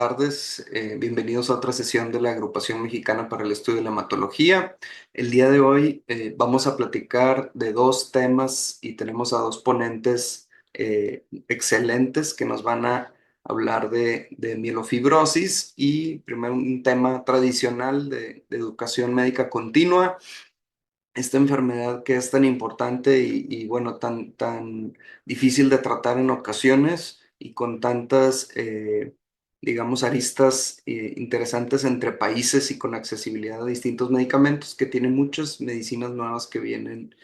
tardes. Bienvenidos a otra sesión de la Agrupación Mexicana para el Estudio de la Hematología. El día de hoy vamos a platicar de dos temas y tenemos a dos ponentes excelentes que nos van a hablar de mielofibrosis y primero un tema tradicional de educación médica continua, esta enfermedad que es tan importante y bueno, tan difícil de tratar en ocasiones y con tantas, digamos, aristas interesantes entre países y con accesibilidad a distintos medicamentos, que tiene muchas medicinas nuevas que vienen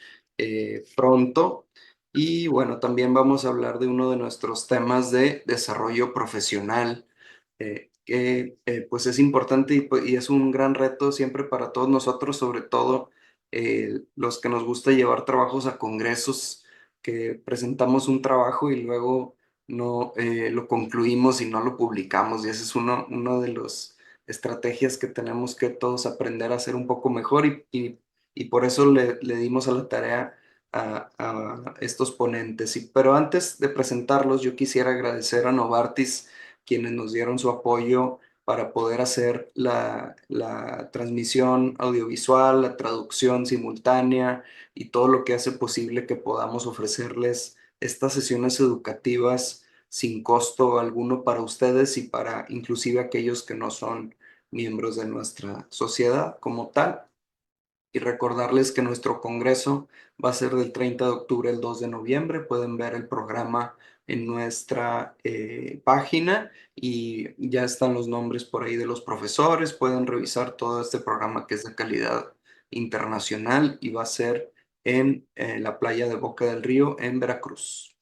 pronto. Y bueno, también vamos a hablar de uno de nuestros temas de desarrollo profesional, que pues es importante y es un gran reto siempre para todos nosotros, sobre todo los que nos gusta llevar trabajos a congresos, que presentamos un trabajo y luego no lo concluimos y no lo publicamos. Y ese es uno de las estrategias que tenemos que todos aprender a hacer un poco mejor y por eso le dimos a la tarea a estos ponentes. Pero antes de presentarlos, yo quisiera agradecer a Novartis, quienes nos dieron su apoyo para poder hacer la transmisión audiovisual, la traducción simultánea y todo lo que hace posible que podamos ofrecerles estas sesiones educativas sin costo alguno para ustedes y para inclusive aquellos que no son miembros de nuestra sociedad como tal. Y recordarles que nuestro congreso va a ser del 30 de octubre al 2 de noviembre. Pueden ver el programa en nuestra página y ya están los nombres por ahí de los profesores. Pueden revisar todo este programa que es de calidad internacional y va a ser en la playa de Boca del Río, en Veracruz.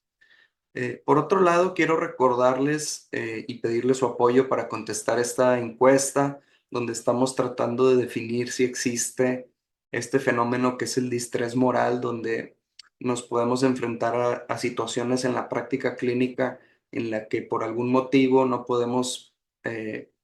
Por otro lado, quiero recordarles y pedirles su apoyo para contestar esta encuesta, donde estamos tratando de definir si existe este fenómeno que es el distrés moral, donde nos podemos enfrentar a situaciones en la práctica clínica en la que por algún motivo no podemos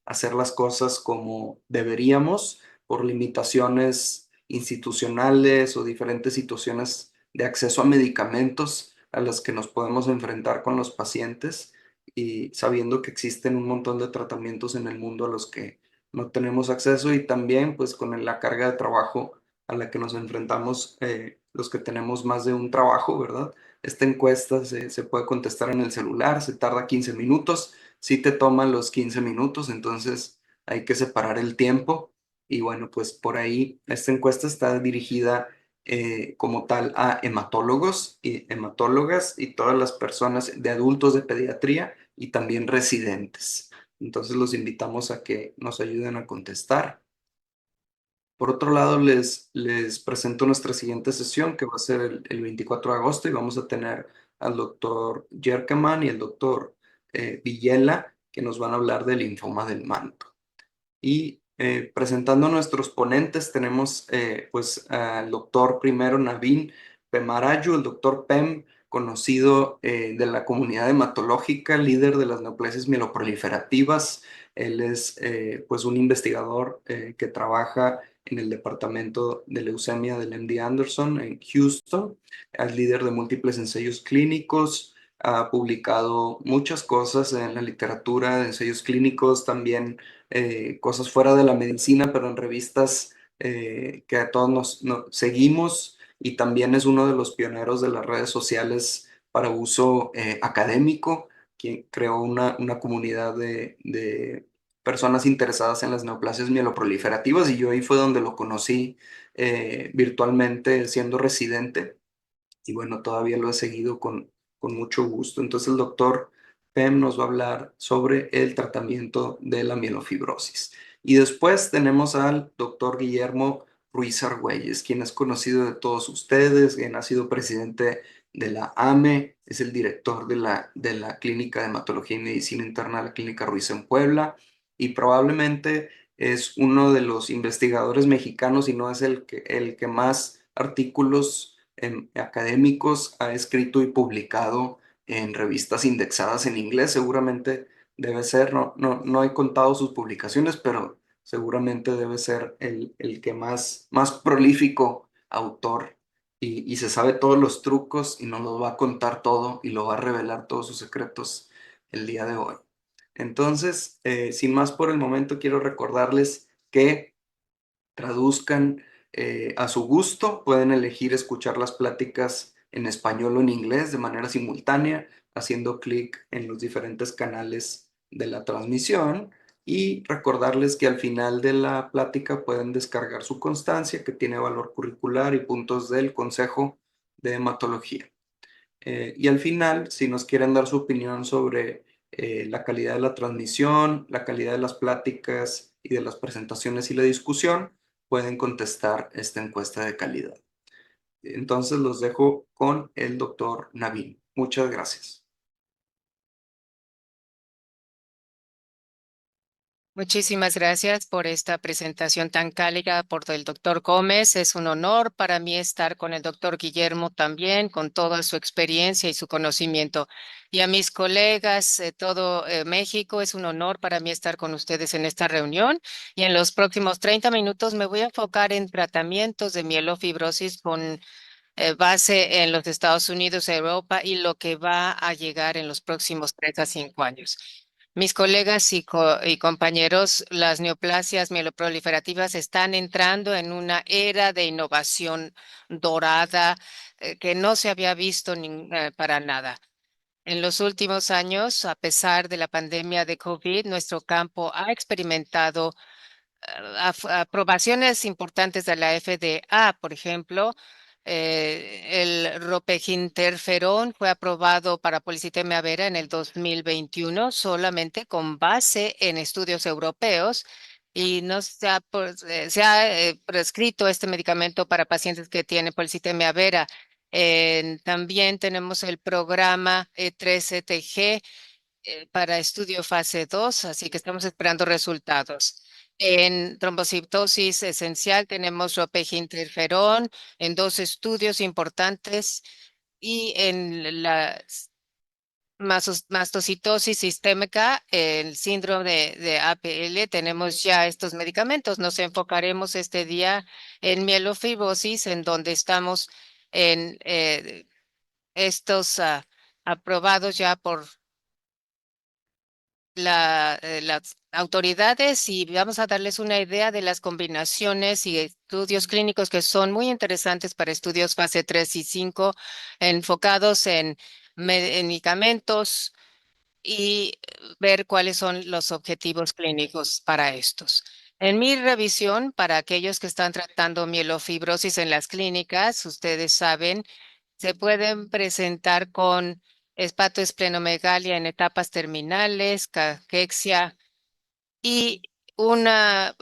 hacer las cosas como deberíamos por limitaciones institucionales o diferentes situaciones de acceso a medicamentos a las que nos podemos enfrentar con los pacientes y sabiendo que existen un montón de tratamientos en el mundo a los que no tenemos acceso y también pues con la carga de trabajo a la que nos enfrentamos los que tenemos más de un trabajo, ¿verdad? Esta encuesta se puede contestar en el celular, se tarda 15 minutos, sí te toma los 15 minutos, entonces hay que separar el tiempo y bueno, pues por ahí esta encuesta está dirigida como tal a hematólogos y hematólogas y todas las personas de adultos de pediatría y también residentes. Entonces los invitamos a que nos ayuden a contestar. Por otro lado, les presento nuestra siguiente sesión que va a ser el 24 de agosto y vamos a tener al doctor Yerkeman y el doctor Villela que nos van a hablar del linfoma del manto. Y presentando a nuestros ponentes, tenemos pues al doctor primero Navin Pemarayu, el doctor Pem, conocido de la comunidad hematológica, líder de las neoplasias mieloproliferativas. Él es pues un investigador que trabaja en el departamento de leucemia del MD Anderson en Houston. Es líder de múltiples ensayos clínicos, ha publicado muchas cosas en la literatura de ensayos clínicos, también cosas fuera de la medicina, pero en revistas que a todos nos seguimos y también es uno de los pioneros de las redes sociales para uso académico, quien creó una comunidad de personas interesadas en las neoplasias mieloproliferativas y yo ahí fue donde lo conocí virtualmente siendo residente y bueno, todavía lo he seguido con mucho gusto. Entonces el doctor Pem nos va a hablar sobre el tratamiento de la mielofibrosis. Y después tenemos al doctor Guillermo Ruiz Argüelles, quien es conocido de todos ustedes, quien ha sido presidente de la AME, es el director de la Clínica de Hematología y Medicina Interna, la Clínica Ruiz en Puebla, y probablemente es uno de los investigadores mexicanos, y no es el que más artículos académicos ha escrito y publicado en revistas indexadas en inglés. Seguramente debe ser, no he contado sus publicaciones, pero seguramente debe ser el que más prolífico autor y se sabe todos los trucos y nos lo va a contar todo y lo va a revelar todos sus secretos el día de hoy. Entonces, sin más por el momento, quiero recordarles que traduzcan a su gusto. Pueden elegir escuchar las pláticas en español o en inglés de manera simultánea, haciendo clic en los diferentes canales de la transmisión. Y recordarles que al final de la plática pueden descargar su constancia, que tiene valor curricular y puntos del Consejo de Hematología. Y al final, si nos quieren dar su opinión sobre la calidad de la transmisión, la calidad de las pláticas y de las presentaciones y la discusión, pueden contestar esta encuesta de calidad. Entonces los dejo con el doctor Navin. Muchas gracias. Muchísimas gracias por esta presentación tan cálida por el doctor Gómez. Es un honor para mí estar con el doctor Guillermo también, con toda su experiencia y su conocimiento. Y a mis colegas de todo México, es un honor para mí estar con ustedes en esta reunión. Y en los próximos 30 minutos me voy a enfocar en tratamientos de mielofibrosis con base en los Estados Unidos, Europa y lo que va a llegar en los próximos 3 a 5 años. Mis colegas y compañeros, las neoplasias mieloproliferativas están entrando en una era de innovación dorada que no se había visto para nada. En los últimos años, a pesar de la pandemia de COVID, nuestro campo ha experimentado aprobaciones importantes de la FDA, por ejemplo, el ropeginterferón fue aprobado para policitemia vera en el 2021 solamente con base en estudios europeos y no se ha, se ha prescrito este medicamento para pacientes que tienen policitemia vera. También tenemos el programa E3ETG para estudio fase 2, así que estamos esperando resultados. En trombocitosis esencial tenemos ropeginterferón en 2 estudios importantes y en la mastocitosis sistémica, el síndrome de APL, tenemos ya estos medicamentos. Nos enfocaremos este día en mielofibrosis, en donde estamos en estos aprobados ya por las autoridades y vamos a darles una idea de las combinaciones y estudios clínicos que son muy interesantes para estudios fase 3 y 5 enfocados en medicamentos y ver cuáles son los objetivos clínicos para estos. En mi revisión, para aquellos que están tratando mielofibrosis en las clínicas, ustedes saben se pueden presentar con hepatoesplenomegalia en etapas terminales, caquexia y una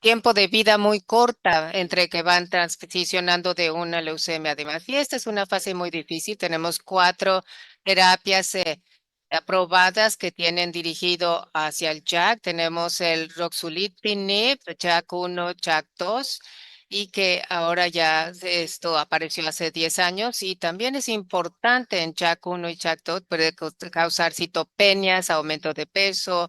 tiempo de vida muy corta entre que van transicionando de una leucemia de más. Y esta es una fase muy difícil. Tenemos 4 terapias aprobadas que tienen dirigido hacia el JAK. Tenemos el ruxolitinib, JAK1, JAK2, y que ahora ya esto apareció hace 10 años. Y también es importante en JAK1 y JAK2, puede causar citopenias, aumento de peso,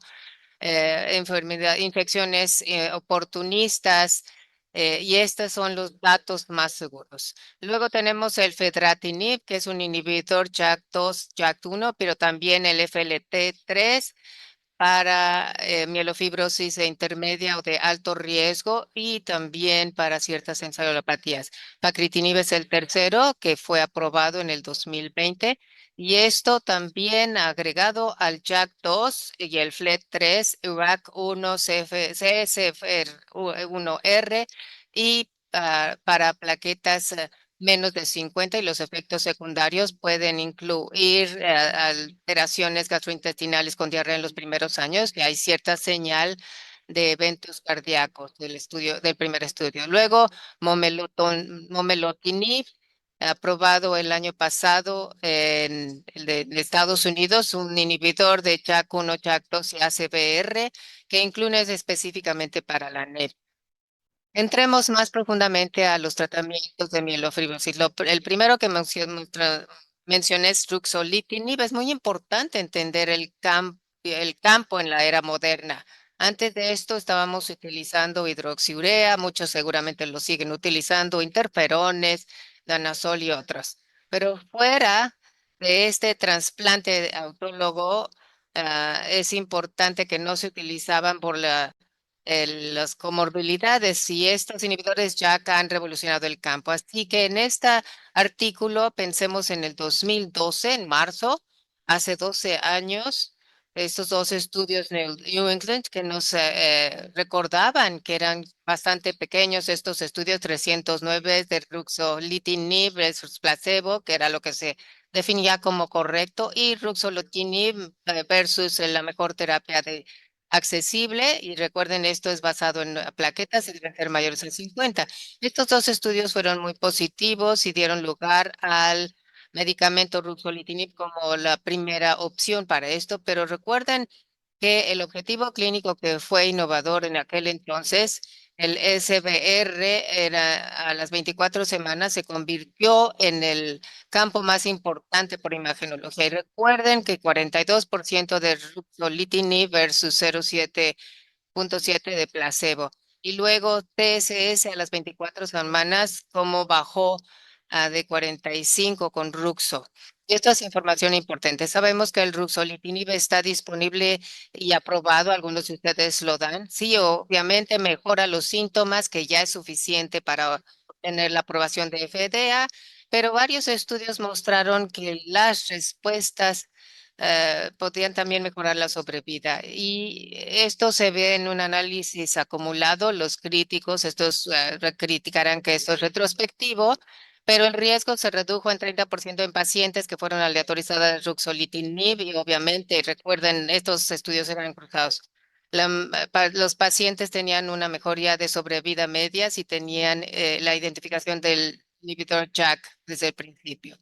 infecciones oportunistas, y estos son los datos más seguros. Luego tenemos el fedratinib, que es un inhibidor JAK2, JAK1, pero también el FLT3 para mielofibrosis de intermedia o de alto riesgo y también para ciertas encefalopatías. Pacritinib es el tercero que fue aprobado en el 2020 y esto también agregado al JAK2 y el FLT3, URAC1, CSF1R y para plaquetas menos de 50 y los efectos secundarios pueden incluir alteraciones gastrointestinales con diarrea en los primeros años, y hay cierta señal de eventos cardíacos del estudio, del primer estudio. Luego, momelotinib, aprobado el año pasado en Estados Unidos, un inhibidor de JAK1, JAK2 y ACVR que incluye específicamente para la NEP. Entremos más profundamente a los tratamientos de mielofibrosis. El primero que mencioné es ruxolitinib. Es muy importante entender el campo en la era moderna. Antes de esto estábamos utilizando hidroxiurea, muchos seguramente lo siguen utilizando, interferones, danazol y otros. Pero fuera de este trasplante autólogo, es importante que no se utilizaban por las comorbilidades y estos inhibidores ya han revolucionado el campo. Así que en este artículo pensemos en el 2012, en marzo, hace 12 años, estos dos estudios New England que nos recordaban que eran bastante pequeños estos estudios 309 de ruxolitinib versus placebo, que era lo que se definía como correcto, y ruxolitinib versus la mejor terapia accesible. Y recuerden, esto es basado en plaquetas y deben ser mayores a 50. Estos dos estudios fueron muy positivos y dieron lugar al medicamento ruxolitinib como la primera opción para esto, pero recuerden que el objetivo clínico que fue innovador en aquel entonces, el SBR, era a las 24 semanas, se convirtió en el campo más importante por imagenología. Y recuerden que 42% de ruxolitinib versus 0,7 de placebo. Y luego TSS a las 24 semanas, cómo bajó de 45 con Ruxo. Y esto es información importante. Sabemos que el ruxolitinib está disponible y aprobado. Algunos de ustedes lo dan. Sí, obviamente mejora los síntomas, que ya es suficiente para obtener la aprobación de FDA, pero varios estudios mostraron que las respuestas podrían también mejorar la sobrevida. Y esto se ve en un análisis acumulado. Los críticos, estos criticarán que esto es retrospectivo, pero el riesgo se redujo en 30% en pacientes que fueron aleatorizadas de ruxolitinib y obviamente, recuerden, estos estudios eran cruzados. Los pacientes tenían una mejoría de sobrevida media si tenían la identificación del inhibidor JAK desde el principio.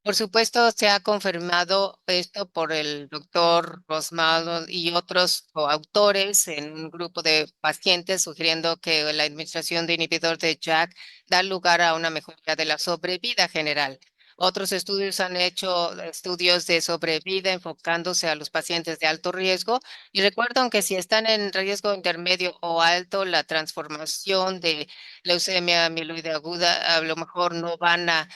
Por supuesto, se ha confirmado esto por el doctor Rosmalo y otros coautores en un grupo de pacientes, sugiriendo que la administración de inhibidor de JAK da lugar a una mejoría de la sobrevida general. Otros estudios han hecho estudios de sobrevida enfocándose a los pacientes de alto riesgo. Y recuerden que si están en riesgo intermedio o alto, la transformación de leucemia amiloide aguda a lo mejor no van a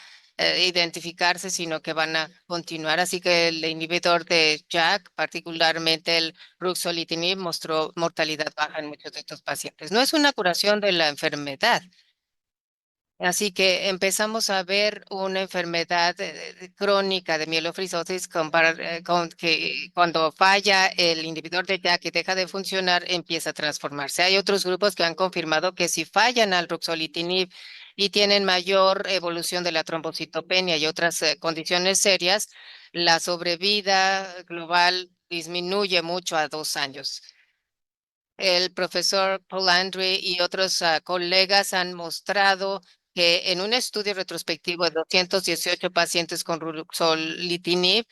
identificarse, sino que van a continuar. Así que el inhibidor de JAK, particularmente el ruxolitinib, mostró mortalidad baja en muchos de estos pacientes. No es una curación de la enfermedad. Así que empezamos a ver una enfermedad crónica de mielofibrosis con que cuando falla el inhibidor de JAK y deja de funcionar, empieza a transformarse. Hay otros grupos que han confirmado que si fallan al ruxolitinib y tienen mayor evolución de la trombocitopenia y otras condiciones serias, la sobrevida global disminuye mucho a 2 años. El profesor Polandri y otros colegas han mostrado que en un estudio retrospectivo de 218 pacientes con ruxolitinib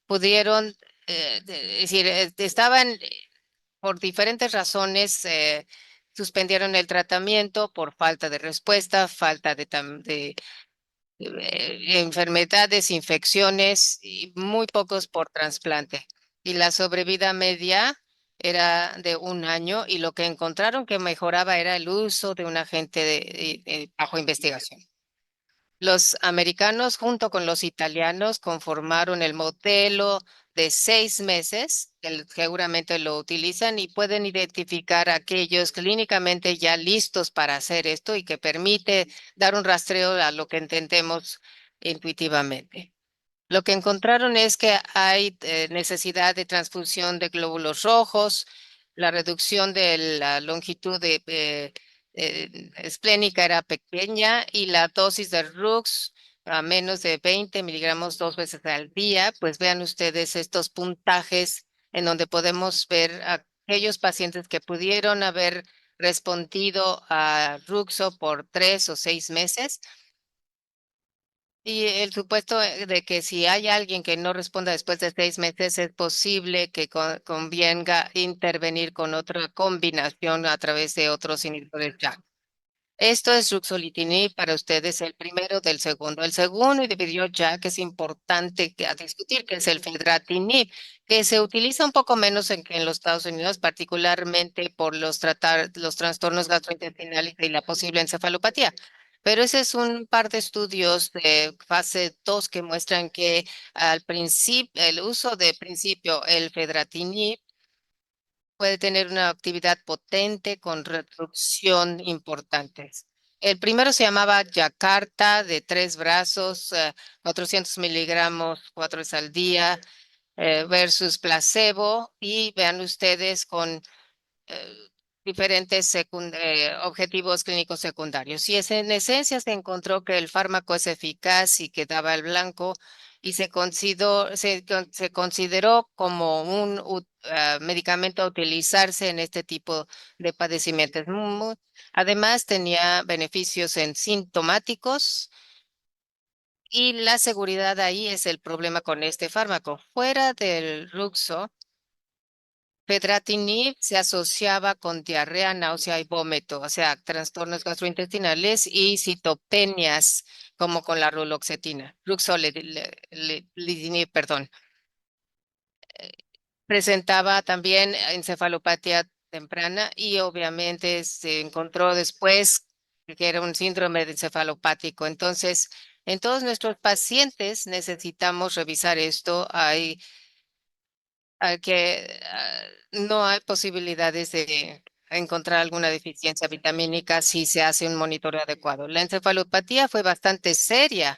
pudieron, es decir, estaban por diferentes razones, suspendieron el tratamiento por falta de respuesta, falta de enfermedades, infecciones y muy pocos por trasplante. Y la sobrevida media era de 1 año y lo que encontraron que mejoraba era el uso de un agente bajo investigación. Los americanos junto con los italianos conformaron el modelo de 6 meses, que seguramente lo utilizan y pueden identificar a aquellos clínicamente ya listos para hacer esto y que permite dar un rastreo a lo que entendemos intuitivamente. Lo que encontraron es que hay necesidad de transfusión de glóbulos rojos, la reducción de la longitud esplénica era pequeña y la dosis de Rux a menos de 20 miligramos 2 veces al día. Pues vean ustedes estos puntajes en donde podemos ver a aquellos pacientes que pudieron haber respondido a Ruxo por 3 o 6 meses y el supuesto de que si hay alguien que no responda después de 6 meses, es posible que convenga intervenir con otra combinación a través de otros inhibidores JAK. Esto es ruxolitinib para ustedes, el primero del segundo. El segundo inhibidor JAK es importante a discutir, que es el fedratinib, que se utiliza un poco menos que en los Estados Unidos, particularmente por los trastornos gastrointestinales y la posible encefalopatía. Pero ese es un par de estudios de fase 2 que muestran que al principio, el uso de principio, el fedratinib, puede tener una actividad potente con reducción importantes. El primero se llamaba Yakarta, de 3 brazos, 400 miligramos 4 veces al día, versus placebo. Y vean ustedes con eh, diferentes objetivos clínicos secundarios. Y en esencia se encontró que el fármaco es eficaz y que daba el blanco y se consideró como un medicamento a utilizarse en este tipo de padecimientos. Además, tenía beneficios en sintomáticos. Y la seguridad ahí es el problema con este fármaco. Fuera del Ruxo, Fedratinib se asociaba con diarrea, náusea y vómito, o sea, trastornos gastrointestinales y citopenias, como con la ruloxetina, ruxolitinib, perdón. Presentaba también encefalopatía temprana y obviamente se encontró después que era un síndrome de encefalopático. Entonces, en todos nuestros pacientes necesitamos revisar esto. No hay posibilidades de encontrar alguna deficiencia vitamínica si se hace un monitoreo adecuado. La encefalopatía fue bastante seria,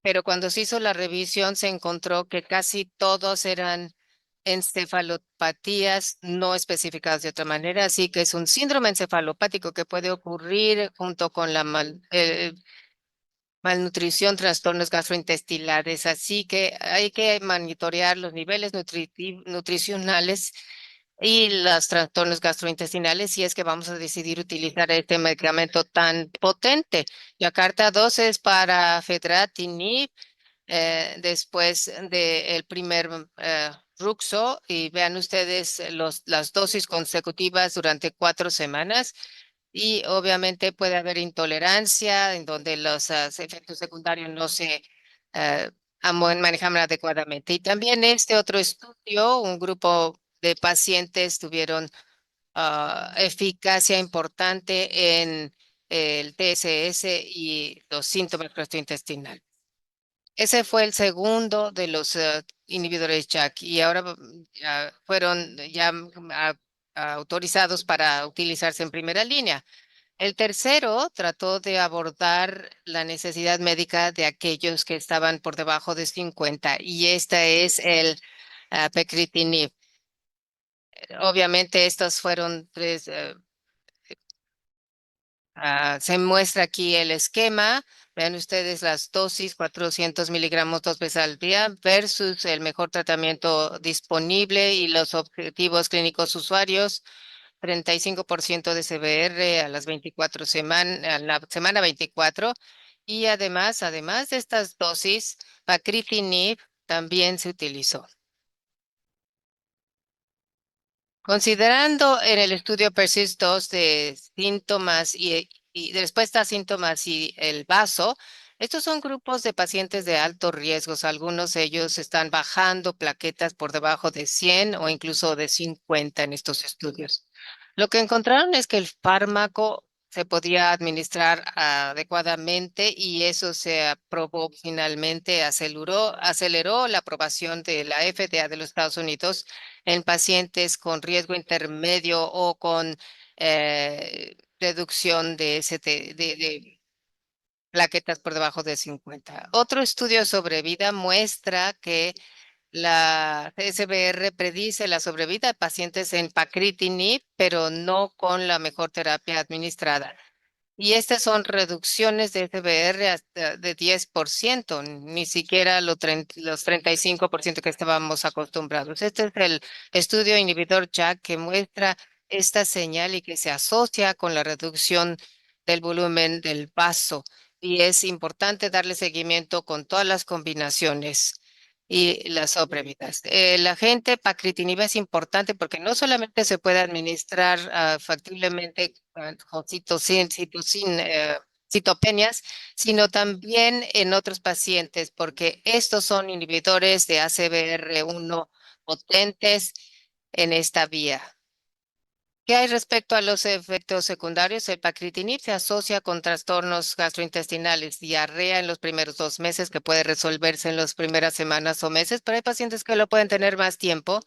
pero cuando se hizo la revisión se encontró que casi todos eran encefalopatías no especificadas de otra manera, así que es un síndrome encefalopático que puede ocurrir junto con la malnutrición, trastornos gastrointestinales, así que hay que monitorear los niveles nutricionales y los trastornos gastrointestinales si es que vamos a decidir utilizar este medicamento tan potente. Yakarta 2 es para fedratinib, después del primer Ruxo, y vean ustedes las dosis consecutivas durante 4 semanas. Y obviamente puede haber intolerancia en donde los efectos secundarios no se eh, manejan adecuadamente. Y también este otro estudio, un grupo de pacientes tuvieron eficacia importante en el TSS y los síntomas gastrointestinales. Ese fue el segundo de los inhibidores JAK y ahora ya fueron autorizados para utilizarse en primera línea. El tercero trató de abordar la necesidad médica de aquellos que estaban por debajo de 50 y esta es el pecritinib. Obviamente estos fueron tres. Se muestra aquí el esquema. Vean ustedes las dosis, 400 miligramos 2 veces al día versus el mejor tratamiento disponible y los objetivos clínicos usuarios. 35% de CBR a las 24 semanas, a la semana 24. Y además de estas dosis, pacritinib también se utilizó. Considerando en el estudio PERSIST 2 de síntomas y de respuesta a síntomas y el vaso, estos son grupos de pacientes de altos riesgos. Algunos de ellos están bajando plaquetas por debajo de 100 o incluso de 50 en estos estudios. Lo que encontraron es que el fármaco se podía administrar adecuadamente y eso se aprobó finalmente, aceleró la aprobación de la FDA de los Estados Unidos en pacientes con riesgo intermedio o con reducción de, de plaquetas por debajo de 50. Otro estudio sobre vida muestra que la SBR predice la sobrevida de pacientes en pacritinib, pero no con la mejor terapia administrada. Y estas son reducciones de SBR hasta de 10%, ni siquiera los 35% que estábamos acostumbrados. Este es el estudio inhibidor JAK que muestra esta señal y que se asocia con la reducción del volumen del vaso. Y es importante darle seguimiento con todas las combinaciones y las sobrevivas. El agente pacritinib es importante porque no solamente se puede administrar factiblemente con citopenias, sino también en otros pacientes, porque estos son inhibidores de ACVR1 potentes en esta vía. ¿Qué hay respecto a los efectos secundarios? El pacritinib se asocia con trastornos gastrointestinales, diarrea en los primeros 2 meses que puede resolverse en las primeras semanas o meses, pero hay pacientes que lo pueden tener más tiempo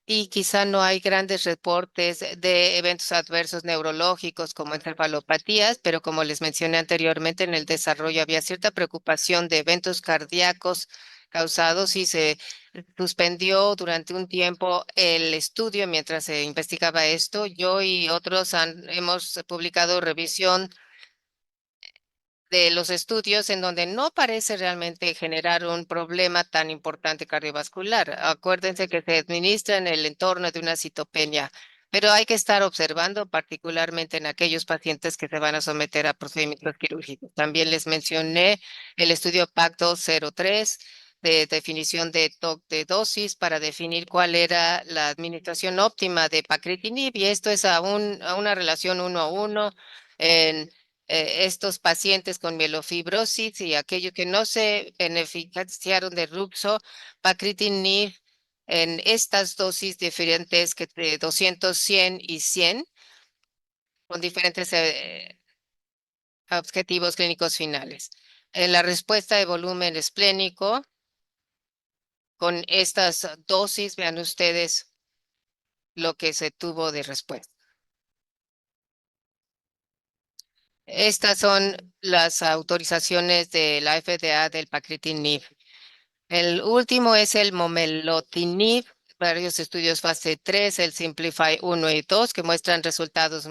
y quizá no hay grandes reportes de eventos adversos neurológicos como encefalopatías, pero como les mencioné anteriormente, en el desarrollo había cierta preocupación de eventos cardíacos causados y se suspendió durante un tiempo el estudio mientras se investigaba esto. Yo y otros hemos publicado revisión de los estudios en donde no parece realmente generar un problema tan importante cardiovascular. Acuérdense que se administra en el entorno de una citopenia, pero hay que estar observando particularmente en aquellos pacientes que se van a someter a procedimientos quirúrgicos. También les mencioné el estudio Pacto 03 de definición de dosis para definir cuál era la administración óptima de pacritinib y esto es a una relación 1 a 1 en estos pacientes con mielofibrosis y aquellos que no se beneficiaron de Ruxo, pacritinib en estas dosis diferentes que de 200, 100 y 100 con diferentes objetivos clínicos finales. En la respuesta de volumen esplénico con estas dosis, vean ustedes lo que se tuvo de respuesta. Estas son las autorizaciones de la FDA del pacritinib. El último es el momelotinib, varios estudios fase 3, el Simplify 1 y 2, que muestran resultados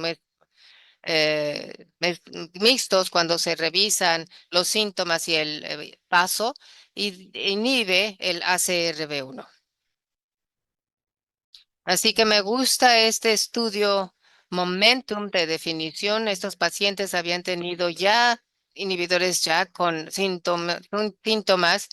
mixtos cuando se revisan los síntomas y el paso y inhibe el ACRB1. Así que me gusta este estudio Momentum de definición. Estos pacientes habían tenido ya inhibidores ya con síntomas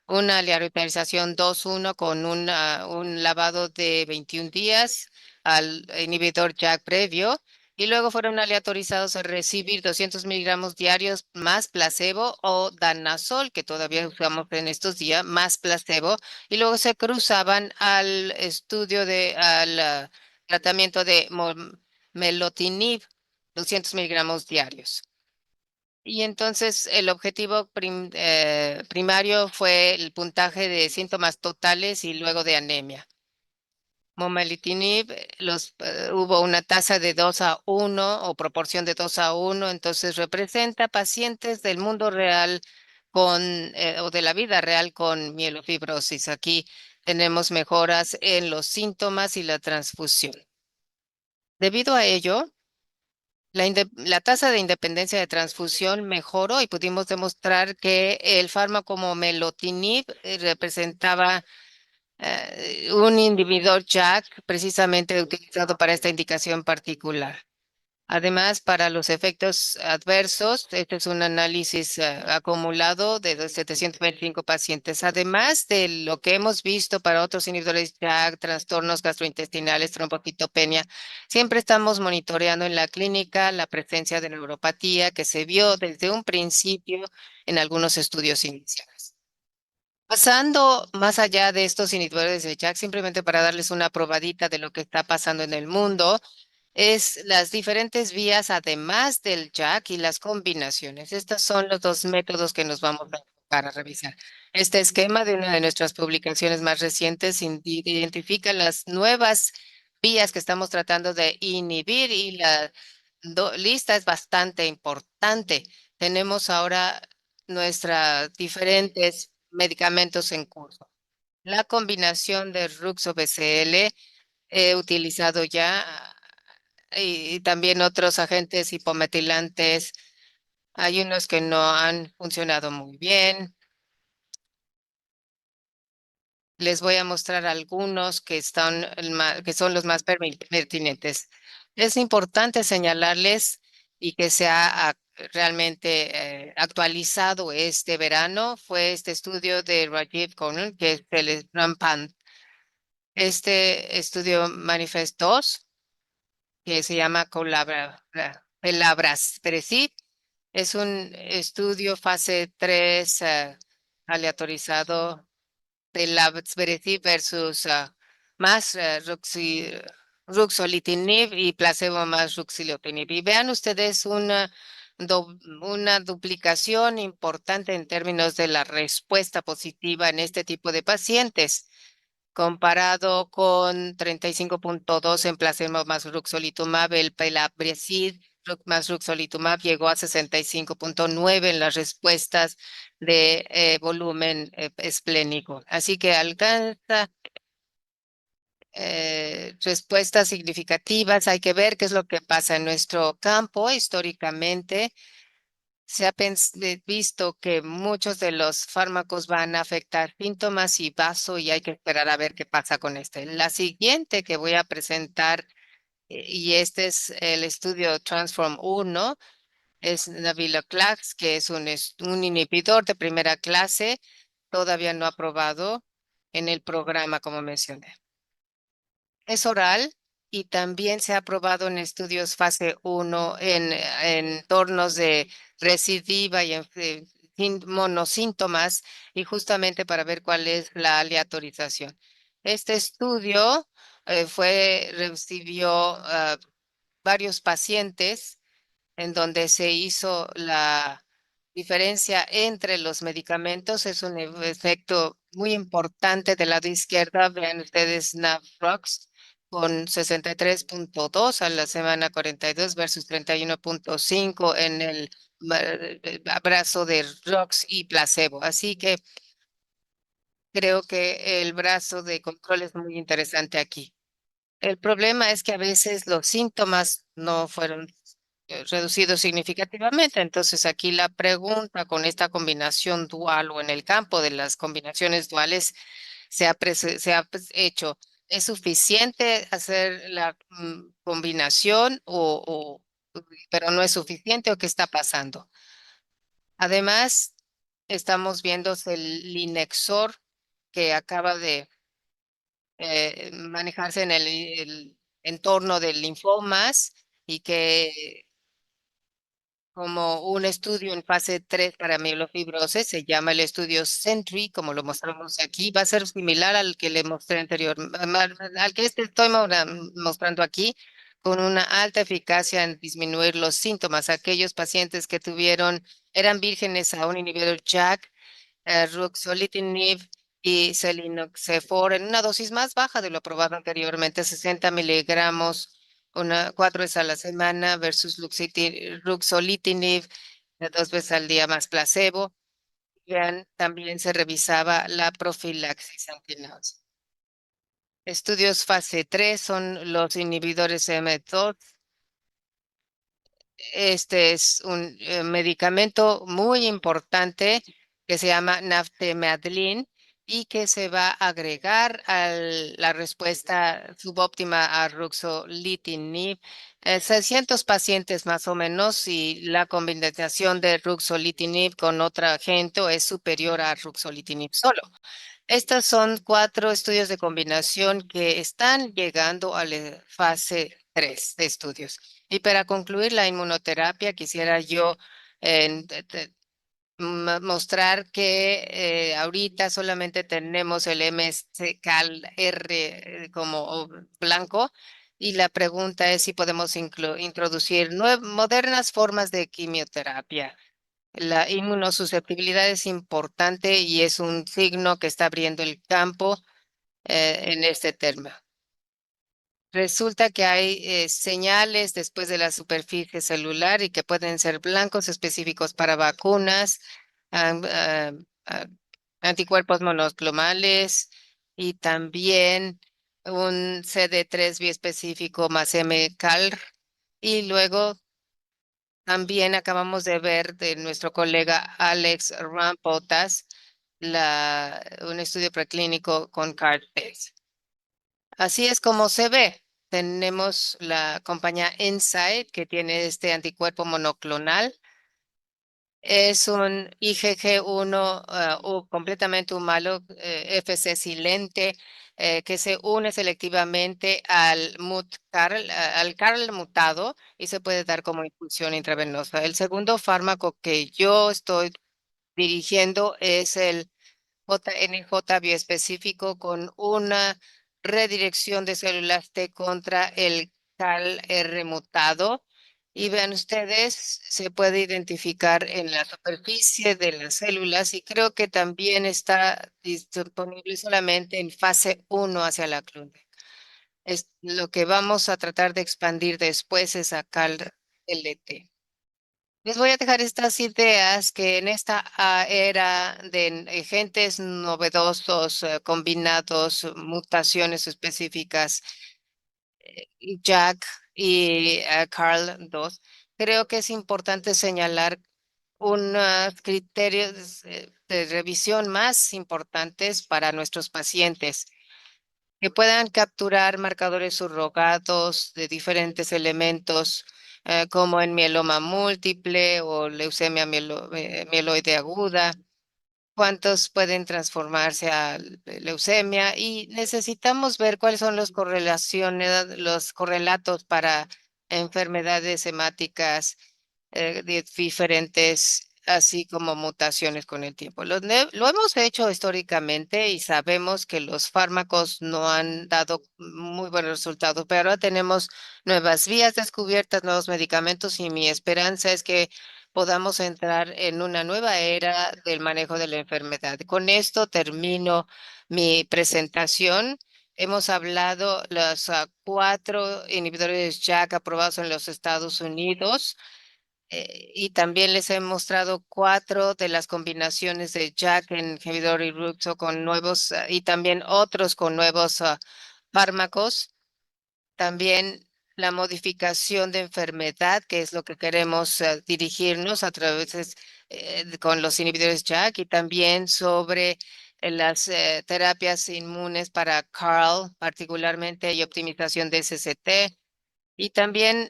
una rehabilitación 2-1 con un lavado de 21 días al inhibidor JAK previo y luego fueron aleatorizados a recibir 200 miligramos diarios más placebo o danazol, que todavía usamos en estos días, más placebo, y luego se cruzaban al tratamiento de melotinib, 200 miligramos diarios. Y entonces el objetivo primario fue el puntaje de síntomas totales y luego de anemia. Momelitinib, hubo una tasa de 2 a 1 o proporción de 2 a 1, entonces representa pacientes del mundo real o de la vida real con mielofibrosis. Aquí tenemos mejoras en los síntomas y la transfusión. Debido a ello, la tasa de independencia de transfusión mejoró y pudimos demostrar que el fármaco como melotinib representaba un inhibidor JAK precisamente utilizado para esta indicación particular. Además, para los efectos adversos, este es un análisis acumulado de 725 pacientes. Además de lo que hemos visto para otros inhibidores JAK, trastornos gastrointestinales, trombocitopenia, siempre estamos monitoreando en la clínica la presencia de neuropatía que se vio desde un principio en algunos estudios iniciales. Pasando más allá de estos inhibidores de JAK, simplemente para darles una probadita de lo que está pasando en el mundo, es las diferentes vías además del JAK y las combinaciones. Estos son los dos métodos que nos vamos a enfocar a revisar. Este esquema de una de nuestras publicaciones más recientes identifica las nuevas vías que estamos tratando de inhibir y la lista es bastante importante. Tenemos ahora nuestros diferentes medicamentos en curso. La combinación de Ruxo BCL he utilizado ya y también otros agentes hipometilantes. Hay unos que no han funcionado muy bien. Les voy a mostrar algunos que que son los más pertinentes. Es importante señalarles y que se ha realmente actualizado este verano fue este estudio de Rajiv Cornell, que es el Rampant. Este estudio Manifest 2, que se llama Pelabresib, es un estudio fase 3 aleatorizado de Pelabresib versus más ruxolitinib y placebo más ruxolitinib. Y vean ustedes una duplicación importante en términos de la respuesta positiva en este tipo de pacientes, comparado con 35.2 en placebo más ruxolitumab. El pelabresib más ruxolitumab llegó a 65.9 en las respuestas de volumen esplénico. Así que alcanza respuestas significativas. Hay que ver qué es lo que pasa en nuestro campo. Históricamente se ha visto que muchos de los fármacos van a afectar síntomas y vaso, y hay que esperar a ver qué pasa con este. La siguiente que voy a presentar, y este es el estudio Transform 1, es Navitoclax, que es un inhibidor de primera clase, todavía no aprobado en el programa, como mencioné. Es oral y también se ha probado en estudios fase 1 en entornos de recidiva y monosíntomas, y justamente para ver cuál es la aleatorización. Este estudio recibió varios pacientes en donde se hizo la diferencia entre los medicamentos. Es un efecto muy importante del lado izquierda. Vean ustedes Navrox con 63.2 a la semana 42 versus 31.5 en el brazo de Rox y placebo. Así que creo que el brazo de control es muy interesante aquí. El problema es que a veces los síntomas no fueron reducidos significativamente. Entonces, aquí la pregunta con esta combinación dual, o en el campo de las combinaciones duales, se ha hecho, ¿es suficiente hacer la combinación pero no es suficiente, o qué está pasando? Además, estamos viendo el Linexor, que acaba de manejarse en el entorno de linfomas, y que como un estudio en fase 3 para mielofibrosis, se llama el estudio Sentry, como lo mostramos aquí. Va a ser similar al que le mostré anterior, al que estoy mostrando aquí, con una alta eficacia en disminuir los síntomas. Aquellos pacientes que eran vírgenes a un inhibidor JAK, ruxolitinib y selinoxefor en una dosis más baja de lo aprobado anteriormente, 60 miligramos, 4 veces a la semana, versus ruxolitinib 2 veces al día más placebo. Vean, también se revisaba la profilaxis antináusea. Estudios fase 3 son los inhibidores M2. Este es un medicamento muy importante que se llama naftemadlin, y que se va a agregar a la respuesta subóptima a ruxolitinib. 600 pacientes más o menos, y la combinación de ruxolitinib con otra agente es superior a ruxolitinib solo. Estos son 4 estudios de combinación que están llegando a la fase 3 de estudios. Y para concluir la inmunoterapia, quisiera yo mostrar que ahorita solamente tenemos el MSCAL-R como blanco, y la pregunta es si podemos introducir modernas formas de quimioterapia. La inmunosusceptibilidad es importante y es un signo que está abriendo el campo en este tema. Resulta que hay señales después de la superficie celular, y que pueden ser blancos específicos para vacunas, am- ah, anticuerpos monoclonales, y también un CD3 biespecífico más MCALR. Y luego también acabamos de ver de nuestro colega Alex Rampotas un estudio preclínico con CAR-T. Así es como se ve. Tenemos la compañía Insight, que tiene este anticuerpo monoclonal. Es un IgG1 completamente humano, FC silente, que se une selectivamente al CARL mutado, y se puede dar como infusión intravenosa. El segundo fármaco que yo estoy dirigiendo es el JNJ bioespecífico, con una redirección de células T contra el CALR mutado. Y vean ustedes, se puede identificar en la superficie de las células y creo que también está disponible solamente en fase 1 hacia la clona. Es lo que vamos a tratar de expandir después es a CAL-LT. Les voy a dejar estas ideas que en esta era de agentes novedosos, combinados, mutaciones específicas, Jack y Carl II, creo que es importante señalar unos criterios de revisión más importantes para nuestros pacientes que puedan capturar marcadores subrogados de diferentes elementos, como en mieloma múltiple o leucemia mieloide aguda, cuántos pueden transformarse a leucemia y necesitamos ver cuáles son los correlaciones, los correlatos para enfermedades hemáticas diferentes, así como mutaciones con el tiempo. Lo hemos hecho históricamente y sabemos que los fármacos no han dado muy buenos resultados, pero ahora tenemos nuevas vías descubiertas, nuevos medicamentos y mi esperanza es que podamos entrar en una nueva era del manejo de la enfermedad. Con esto termino mi presentación. Hemos hablado los 4 inhibidores JAK aprobados en los Estados Unidos y también les he mostrado 4 de las combinaciones de JAK inhibidor y Ruxo con nuevos y también otros con nuevos fármacos. También la modificación de enfermedad, que es lo que queremos dirigirnos a través con los inhibidores JAK y también sobre las terapias inmunes para CARL, particularmente y optimización de SCT. Y también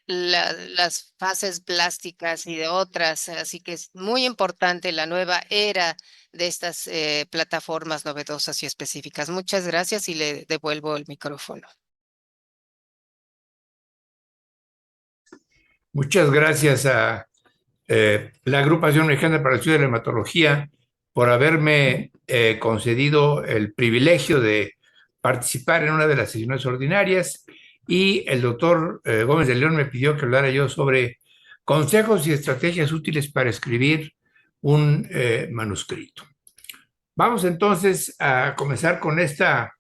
las fases plásticas y de otras. Así que es muy importante la nueva era de estas plataformas novedosas y específicas. Muchas gracias y le devuelvo el micrófono. Muchas gracias a la Agrupación Mexicana para el Estudio de la Hematología por haberme concedido el privilegio de participar en una de las sesiones ordinarias y el doctor Gómez de León me pidió que hablara yo sobre consejos y estrategias útiles para escribir un manuscrito. Vamos entonces a comenzar con esta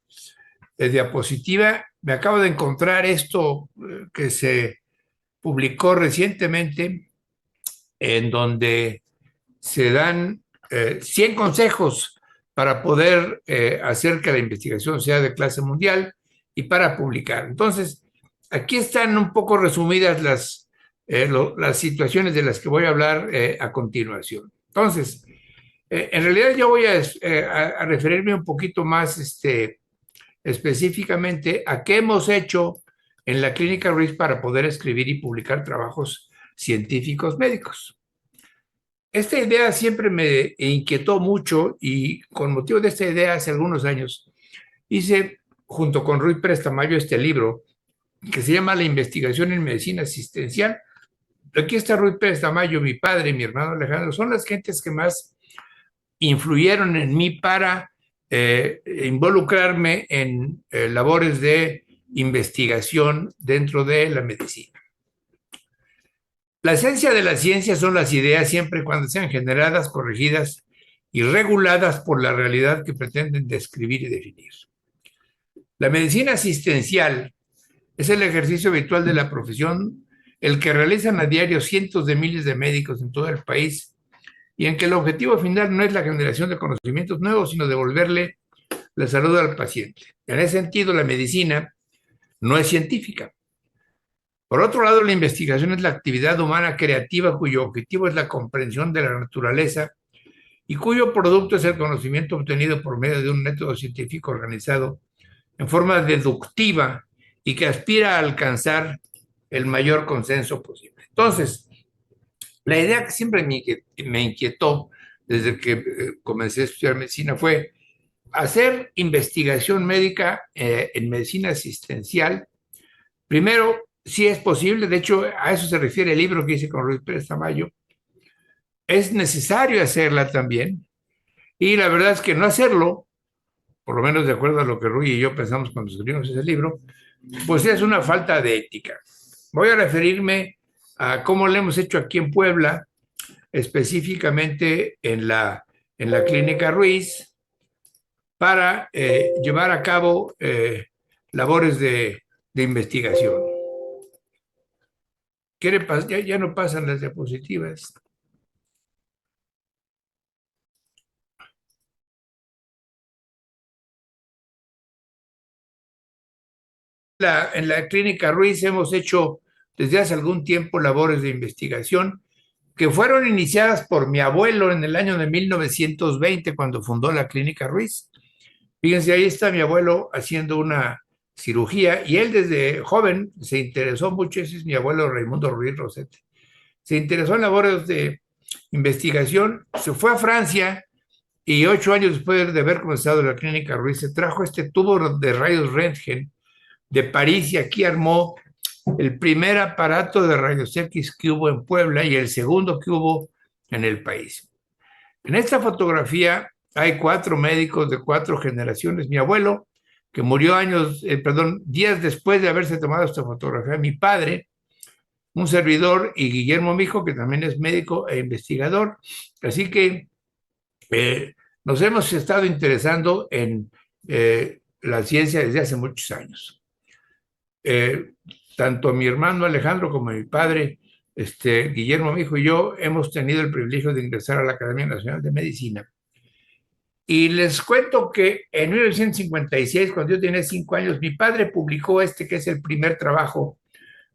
diapositiva. Me acabo de encontrar esto que se publicó recientemente en donde se dan 100 consejos para poder hacer que la investigación sea de clase mundial y para publicar. Entonces, aquí están un poco resumidas las situaciones de las que voy a hablar a continuación. Entonces, en realidad yo voy a referirme un poquito más específicamente a qué hemos hecho en la Clínica Ruiz para poder escribir y publicar trabajos científicos médicos. Esta idea siempre me inquietó mucho y con motivo de esta idea hace algunos años hice junto con Ruy Pérez Tamayo este libro que se llama La investigación en medicina asistencial. Aquí está Ruy Pérez Tamayo, mi padre y mi hermano Alejandro, son las gentes que más influyeron en mí para involucrarme en labores de investigación dentro de la medicina. La esencia de la ciencia son las ideas siempre y cuando sean generadas, corregidas y reguladas por la realidad que pretenden describir y definir. La medicina asistencial es el ejercicio habitual de la profesión, el que realizan a diario cientos de miles de médicos en todo el país y en que el objetivo final no es la generación de conocimientos nuevos, sino devolverle la salud al paciente. En ese sentido, la medicina no es científica. Por otro lado, la investigación es la actividad humana creativa cuyo objetivo es la comprensión de la naturaleza y cuyo producto es el conocimiento obtenido por medio de un método científico organizado en forma deductiva y que aspira a alcanzar el mayor consenso posible. Entonces, la idea que siempre me inquietó desde que comencé a estudiar medicina fue hacer investigación médica en medicina asistencial. Primero, si es posible, de hecho, a eso se refiere el libro que hice con Ruiz Pérez Tamayo, es necesario hacerla también. Y la verdad es que no hacerlo, por lo menos de acuerdo a lo que Ruy y yo pensamos cuando escribimos ese libro, pues es una falta de ética. Voy a referirme a cómo lo hemos hecho aquí en Puebla, específicamente en la Clínica Ruiz, para llevar a cabo labores de investigación. Ya no pasan las diapositivas. En la Clínica Ruiz hemos hecho desde hace algún tiempo labores de investigación que fueron iniciadas por mi abuelo en el año de 1920, cuando fundó la Clínica Ruiz. Fíjense, ahí está mi abuelo haciendo una cirugía y él desde joven se interesó mucho. Ese es mi abuelo Raimundo Ruiz Rosete. Se interesó en labores de investigación, se fue a Francia y 8 años después de haber comenzado la Clínica Ruiz se trajo este tubo de rayos Röntgen de París y aquí armó el primer aparato de rayos X que hubo en Puebla y el segundo que hubo en el país. En esta fotografía hay 4 médicos de 4 generaciones. Mi abuelo, que murió días después de haberse tomado esta fotografía, mi padre, un servidor, y Guillermo, mi hijo, que también es médico e investigador. Así que nos hemos estado interesando en la ciencia desde hace muchos años. Tanto mi hermano Alejandro como mi padre, Guillermo, mi hijo, y yo hemos tenido el privilegio de ingresar a la Academia Nacional de Medicina. Y les cuento que en 1956, cuando yo tenía 5 años, mi padre publicó que es el primer trabajo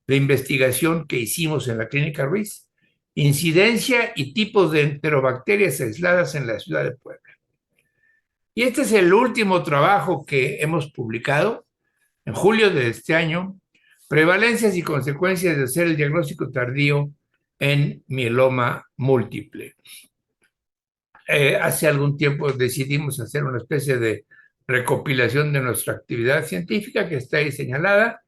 de investigación que hicimos en la Clínica Ruiz, incidencia y tipos de enterobacterias aisladas en la ciudad de Puebla. Y este es el último trabajo que hemos publicado en julio de este año, prevalencias y consecuencias de hacer el diagnóstico tardío en mieloma múltiple. Hace algún tiempo decidimos hacer una especie de recopilación de nuestra actividad científica que está ahí señalada.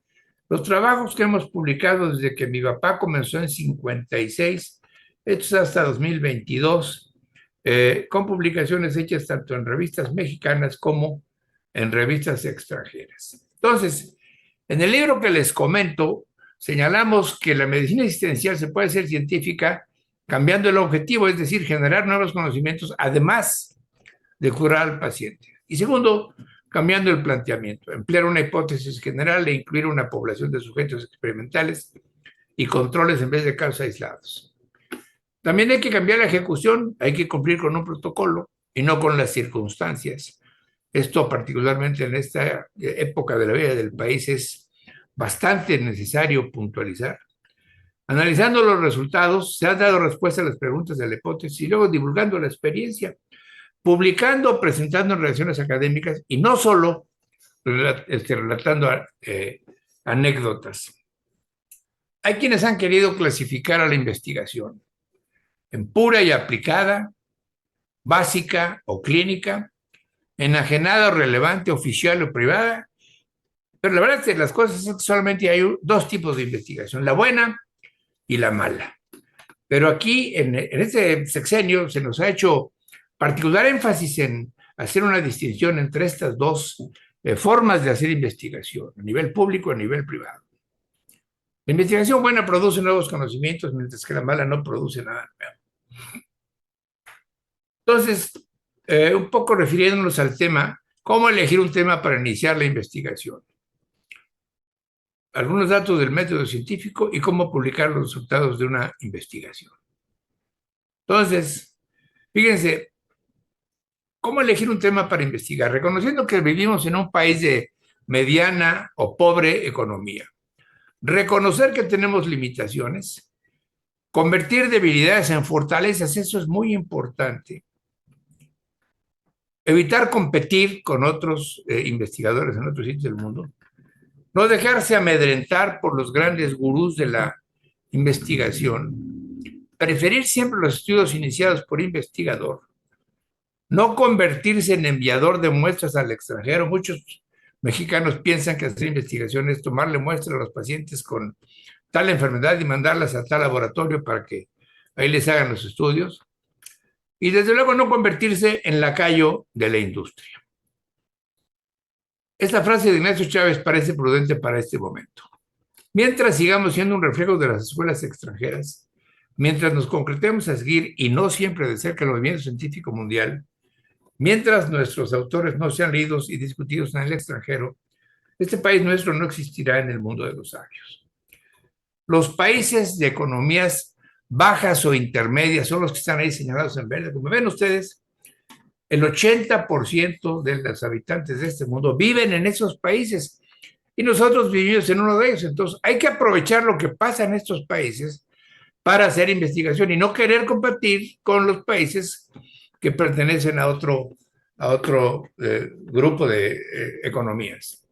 Los trabajos que hemos publicado desde que mi papá comenzó en 56, hechos hasta 2022, con publicaciones hechas tanto en revistas mexicanas como en revistas extranjeras. Entonces, en el libro que les comento, señalamos que la medicina existencial se puede hacer científica cambiando el objetivo, es decir, generar nuevos conocimientos, además de curar al paciente. Y segundo, cambiando el planteamiento, emplear una hipótesis general e incluir una población de sujetos experimentales y controles en vez de casos aislados. También hay que cambiar la ejecución, hay que cumplir con un protocolo y no con las circunstancias. Esto, particularmente en esta época de la vida del país, es bastante necesario puntualizar. Analizando los resultados, se han dado respuesta a las preguntas de la hipótesis y luego divulgando la experiencia, publicando, presentando en relaciones académicas y no solo relatando anécdotas. Hay quienes han querido clasificar a la investigación en pura y aplicada, básica o clínica, enajenada o relevante, oficial o privada, pero la verdad es que las cosas es que solamente hay 2 tipos de investigación, la buena y la mala. Pero aquí, en este sexenio, se nos ha hecho particular énfasis en hacer una distinción entre estas 2 formas de hacer investigación, a nivel público y a nivel privado. La investigación buena produce nuevos conocimientos, mientras que la mala no produce nada nuevo. Entonces, un poco refiriéndonos al tema, ¿cómo elegir un tema para iniciar la investigación? Algunos datos del método científico y cómo publicar los resultados de una investigación. Entonces, fíjense, ¿cómo elegir un tema para investigar? Reconociendo que vivimos en un país de mediana o pobre economía. Reconocer que tenemos limitaciones, convertir debilidades en fortalezas, eso es muy importante. Evitar competir con otros investigadores en otros sitios del mundo. No dejarse amedrentar por los grandes gurús de la investigación. Preferir siempre los estudios iniciados por investigador. No convertirse en enviador de muestras al extranjero. Muchos mexicanos piensan que hacer investigación es tomarle muestras a los pacientes con tal enfermedad y mandarlas a tal laboratorio para que ahí les hagan los estudios. Y desde luego no convertirse en lacayo de la industria. Esta frase de Ignacio Chávez parece prudente para este momento. Mientras sigamos siendo un reflejo de las escuelas extranjeras, mientras nos concretemos a seguir y no siempre de cerca el movimiento científico mundial, mientras nuestros autores no sean leídos y discutidos en el extranjero, este país nuestro no existirá en el mundo de los sabios. Los países de economías bajas o intermedias son los que están ahí señalados en verde. Como ven ustedes, el 80% de los habitantes de este mundo viven en esos países y nosotros vivimos en uno de ellos. Entonces, hay que aprovechar lo que pasa en estos países para hacer investigación y no querer competir con los países que pertenecen a otro grupo de economías.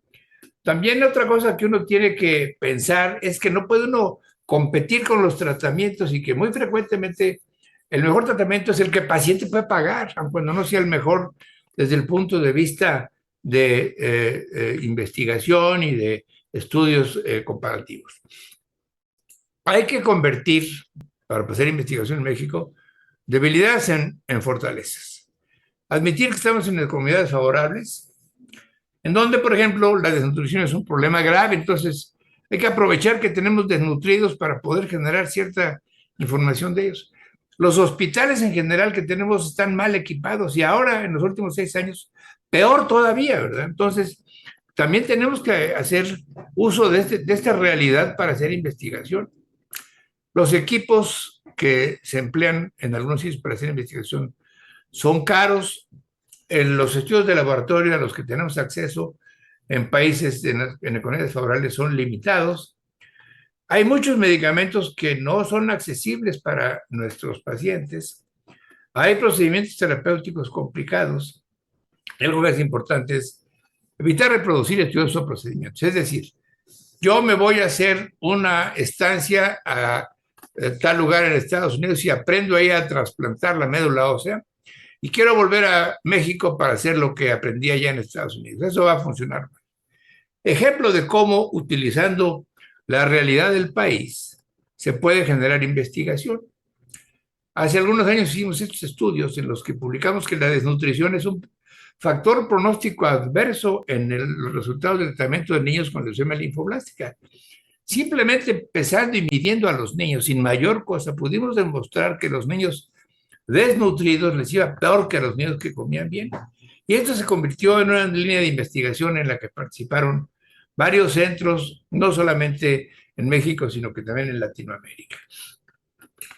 También otra cosa que uno tiene que pensar es que no puede uno competir con los tratamientos y que muy frecuentemente el mejor tratamiento es el que el paciente puede pagar, aun cuando no sea el mejor desde el punto de vista de investigación y de estudios comparativos. Hay que convertir, para hacer investigación en México, debilidades en fortalezas. Admitir que estamos en comunidades favorables, en donde, por ejemplo, la desnutrición es un problema grave, entonces hay que aprovechar que tenemos desnutridos para poder generar cierta información de ellos. Los hospitales en general que tenemos están mal equipados y ahora, en los últimos 6 años, peor todavía, ¿verdad? Entonces, también tenemos que hacer uso de esta realidad para hacer investigación. Los equipos que se emplean en algunos sitios para hacer investigación son caros. En los estudios de laboratorio a los que tenemos acceso en países en economías favorables son limitados. Hay muchos medicamentos que no son accesibles para nuestros pacientes. Hay procedimientos terapéuticos complicados. Algo que es importante es evitar reproducir estudios o procedimientos. Es decir, yo me voy a hacer una estancia a tal lugar en Estados Unidos y aprendo ahí a trasplantar la médula ósea y quiero volver a México para hacer lo que aprendí allá en Estados Unidos. Eso va a funcionar. Ejemplo de cómo, utilizando la realidad del país, se puede generar investigación. Hace algunos años hicimos estos estudios en los que publicamos que la desnutrición es un factor pronóstico adverso en los resultados del tratamiento de niños con leucemia linfoblástica. Simplemente empezando y midiendo a los niños sin mayor cosa, pudimos demostrar que los niños desnutridos les iba peor que a los niños que comían bien. Y esto se convirtió en una línea de investigación en la que participaron varios centros, no solamente en México, sino que también en Latinoamérica.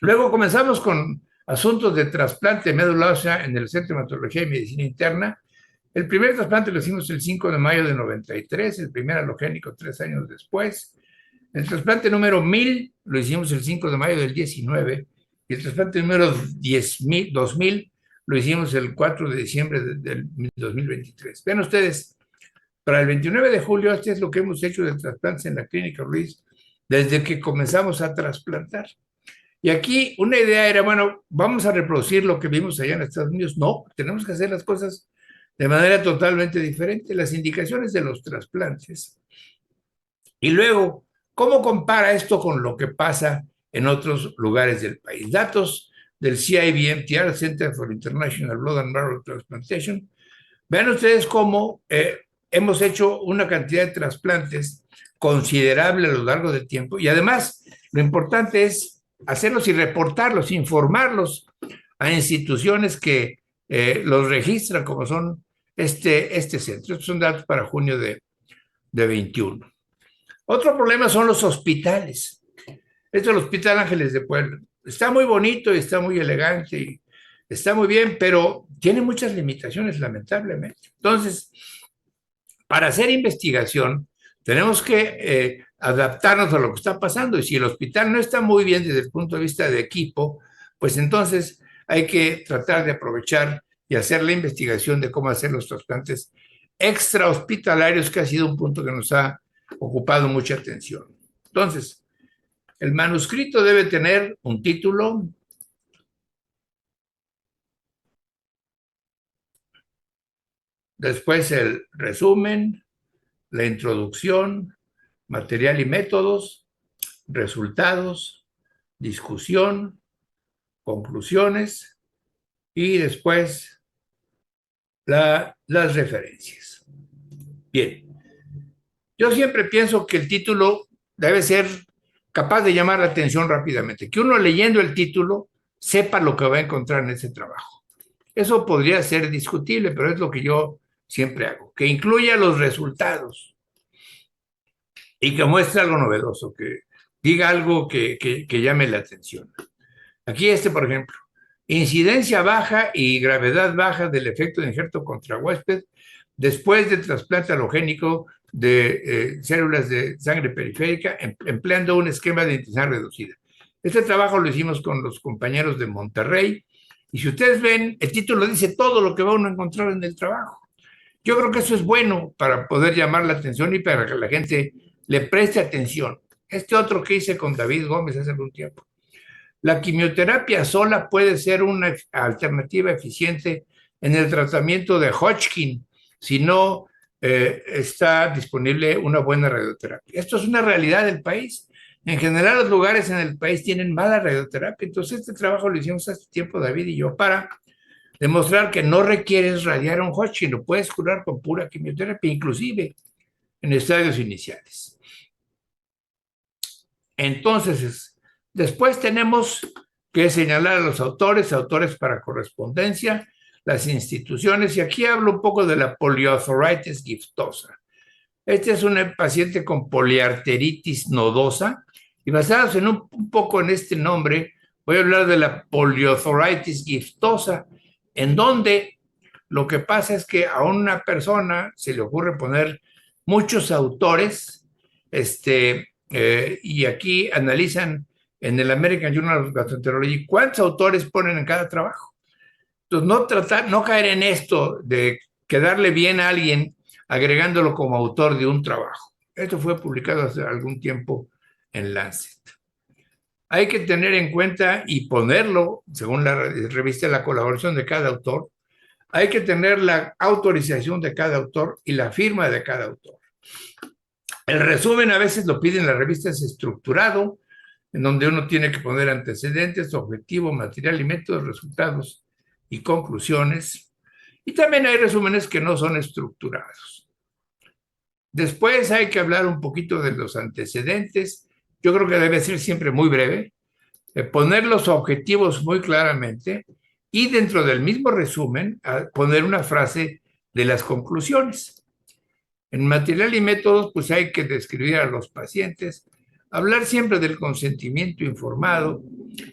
Luego comenzamos con asuntos de trasplante de médula ósea en el Centro de Hematología y Medicina Interna. El primer trasplante lo hicimos el 5 de mayo de 93, el primer halogénico 3 años después. El trasplante número 1000 lo hicimos el 5 de mayo del 19 y el trasplante número 2000 lo hicimos el 4 de diciembre del 2023. Vean ustedes, para el 29 de julio, este es lo que hemos hecho de trasplantes en la Clínica Ruiz desde que comenzamos a trasplantar. Y aquí una idea era, bueno, vamos a reproducir lo que vimos allá en Estados Unidos. No, tenemos que hacer las cosas de manera totalmente diferente. Las indicaciones de los trasplantes. Y luego, ¿cómo compara esto con lo que pasa en otros lugares del país? Datos del CIBMTR, Center for International Blood and Marrow Transplantation. Vean ustedes cómo hemos hecho una cantidad de trasplantes considerable a lo largo del tiempo y además lo importante es hacerlos y reportarlos, informarlos a instituciones que los registran como son este centro. Estos son datos para junio de 21. Otro problema son los hospitales. Este es el Hospital Ángeles de Puebla. Está muy bonito y está muy elegante y está muy bien, pero tiene muchas limitaciones, lamentablemente. Entonces, para hacer investigación, tenemos que adaptarnos a lo que está pasando. Y si el hospital no está muy bien desde el punto de vista de equipo, pues entonces hay que tratar de aprovechar y hacer la investigación de cómo hacer los trasplantes extrahospitalarios, que ha sido un punto que nos ha ocupado mucha atención. Entonces, el manuscrito debe tener un título, después el resumen, la introducción, material y métodos, resultados, discusión, conclusiones y después las referencias. Bien, yo siempre pienso que el título debe ser capaz de llamar la atención rápidamente, que uno leyendo el título sepa lo que va a encontrar en ese trabajo. Eso podría ser discutible, pero es lo que yo siempre hago, que incluya los resultados y que muestre algo novedoso, que diga algo que llame la atención. Aquí por ejemplo, incidencia baja y gravedad baja del efecto de injerto contra huésped después de trasplante halogénico de células de sangre periférica empleando un esquema de intensidad reducida. Este trabajo lo hicimos con los compañeros de Monterrey y si ustedes ven, el título dice todo lo que va uno a encontrar en el trabajo. Yo creo que eso es bueno para poder llamar la atención y para que la gente le preste atención. Otro que hice con David Gómez hace algún tiempo. La quimioterapia sola puede ser una alternativa eficiente en el tratamiento de Hodgkin si no está disponible una buena radioterapia. Esto es una realidad del país. En general, los lugares en el país tienen mala radioterapia. Entonces, este trabajo lo hicimos hace tiempo David y yo para demostrar que no requieres radiar un Hodgkin, lo puedes curar con pura quimioterapia, inclusive en estadios iniciales. Entonces, después tenemos que señalar a los autores para correspondencia, las instituciones, y aquí hablo un poco de la poliarteritis giftosa. Este es un paciente con poliarteritis nodosa, y basados en un poco en este nombre, voy a hablar de la poliarteritis giftosa, en donde lo que pasa es que a una persona se le ocurre poner muchos autores, y aquí analizan en el American Journal of Gastroenterology cuántos autores ponen en cada trabajo. Entonces, no caer en esto de quedarle bien a alguien agregándolo como autor de un trabajo. Esto fue publicado hace algún tiempo en Lancet. Hay que tener en cuenta y ponerlo, según la revista, la colaboración de cada autor. Hay que tener la autorización de cada autor y la firma de cada autor. El resumen a veces lo piden las revistas estructurado, en donde uno tiene que poner antecedentes, objetivo, material y métodos, resultados y conclusiones. Y también hay resúmenes que no son estructurados. Después hay que hablar un poquito de los antecedentes. Yo creo que debe ser siempre muy breve, poner los objetivos muy claramente y dentro del mismo resumen poner una frase de las conclusiones. En material y métodos, pues hay que describir a los pacientes, hablar siempre del consentimiento informado,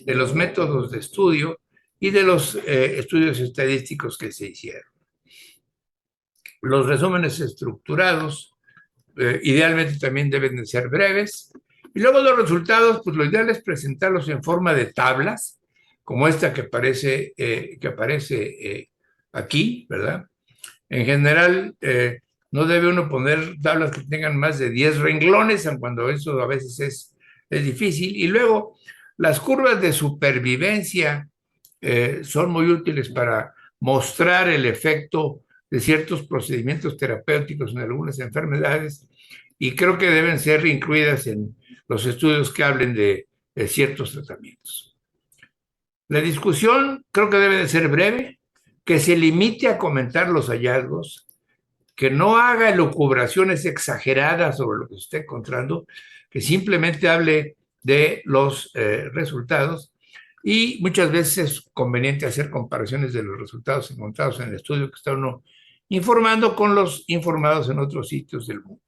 de los métodos de estudio y de los estudios estadísticos que se hicieron. Los resúmenes estructurados idealmente también deben de ser breves. Y luego los resultados, pues lo ideal es presentarlos en forma de tablas, como esta que aparece aquí, ¿verdad? En general, no debe uno poner tablas que tengan más de 10 renglones, aun cuando eso a veces es difícil. Y luego, las curvas de supervivencia son muy útiles para mostrar el efecto de ciertos procedimientos terapéuticos en algunas enfermedades y creo que deben ser incluidas en los estudios que hablen de ciertos tratamientos. La discusión creo que debe de ser breve, que se limite a comentar los hallazgos, que no haga elucubraciones exageradas sobre lo que se está encontrando, que simplemente hable de los resultados y muchas veces es conveniente hacer comparaciones de los resultados encontrados en el estudio que está uno informando con los informados en otros sitios del mundo.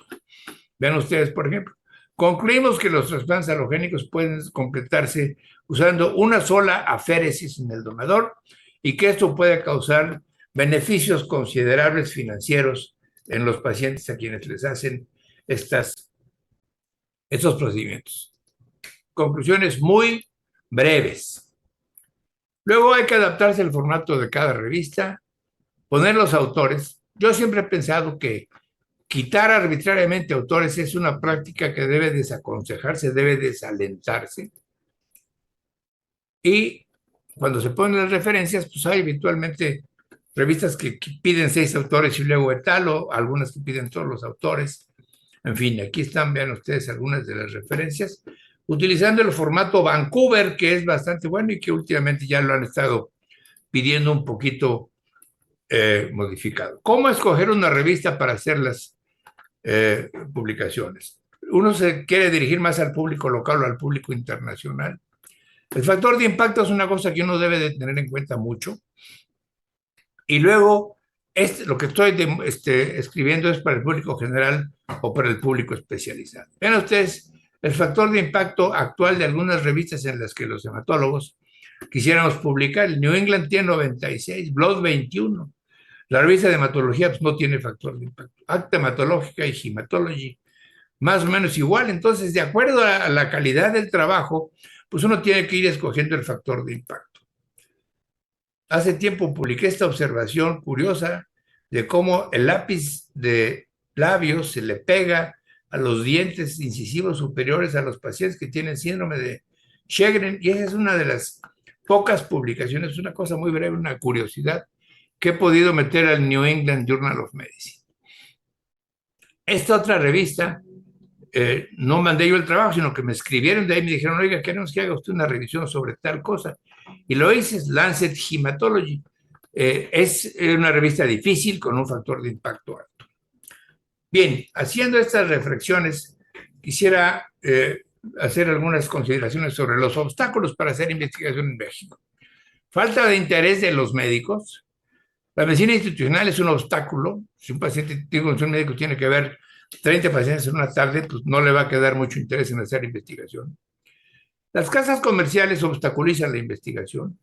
Vean ustedes, por ejemplo, concluimos que los trasplantes halogénicos pueden completarse usando una sola aféresis en el donador y que esto puede causar beneficios considerables financieros en los pacientes a quienes les hacen estos procedimientos. Conclusiones muy breves. Luego hay que adaptarse al formato de cada revista, poner los autores. Yo siempre he pensado que quitar arbitrariamente autores es una práctica que debe desaconsejarse, debe desalentarse. Y cuando se ponen las referencias, pues hay habitualmente revistas que piden 6 autores y luego tal, o algunas que piden todos los autores. En fin, aquí están, vean ustedes algunas de las referencias, utilizando el formato Vancouver, que es bastante bueno y que últimamente ya lo han estado pidiendo un poquito modificado. ¿Cómo escoger una revista para hacer las publicaciones. Uno se quiere dirigir más al público local o al público internacional. El factor de impacto es una cosa que uno debe de tener en cuenta mucho. Y luego, lo que estoy escribiendo es para el público general o para el público especializado. Vean ustedes el factor de impacto actual de algunas revistas en las que los hematólogos quisiéramos publicar. El New England tiene 96, Blood 21. La revista de hematología pues, no tiene factor de impacto. Acta Hematológica y Hematology, más o menos igual. Entonces, de acuerdo a la calidad del trabajo, pues uno tiene que ir escogiendo el factor de impacto. Hace tiempo publiqué esta observación curiosa de cómo el lápiz de labios se le pega a los dientes incisivos superiores a los pacientes que tienen síndrome de Sjögren, y esa es una de las pocas publicaciones, una cosa muy breve, una curiosidad, que he podido meter al New England Journal of Medicine. Esta otra revista, no mandé yo el trabajo, sino que me escribieron de ahí y me dijeron, oiga, queremos que haga usted una revisión sobre tal cosa. Y lo hice, es Lancet Hematology. Es una revista difícil con un factor de impacto alto. Bien, haciendo estas reflexiones, quisiera hacer algunas consideraciones sobre los obstáculos para hacer investigación en México. Falta de interés de los médicos. La medicina institucional es un obstáculo. Si un paciente, digo, un médico tiene que ver 30 pacientes en una tarde, pues no le va a quedar mucho interés en hacer investigación. Las casas comerciales obstaculizan la investigación.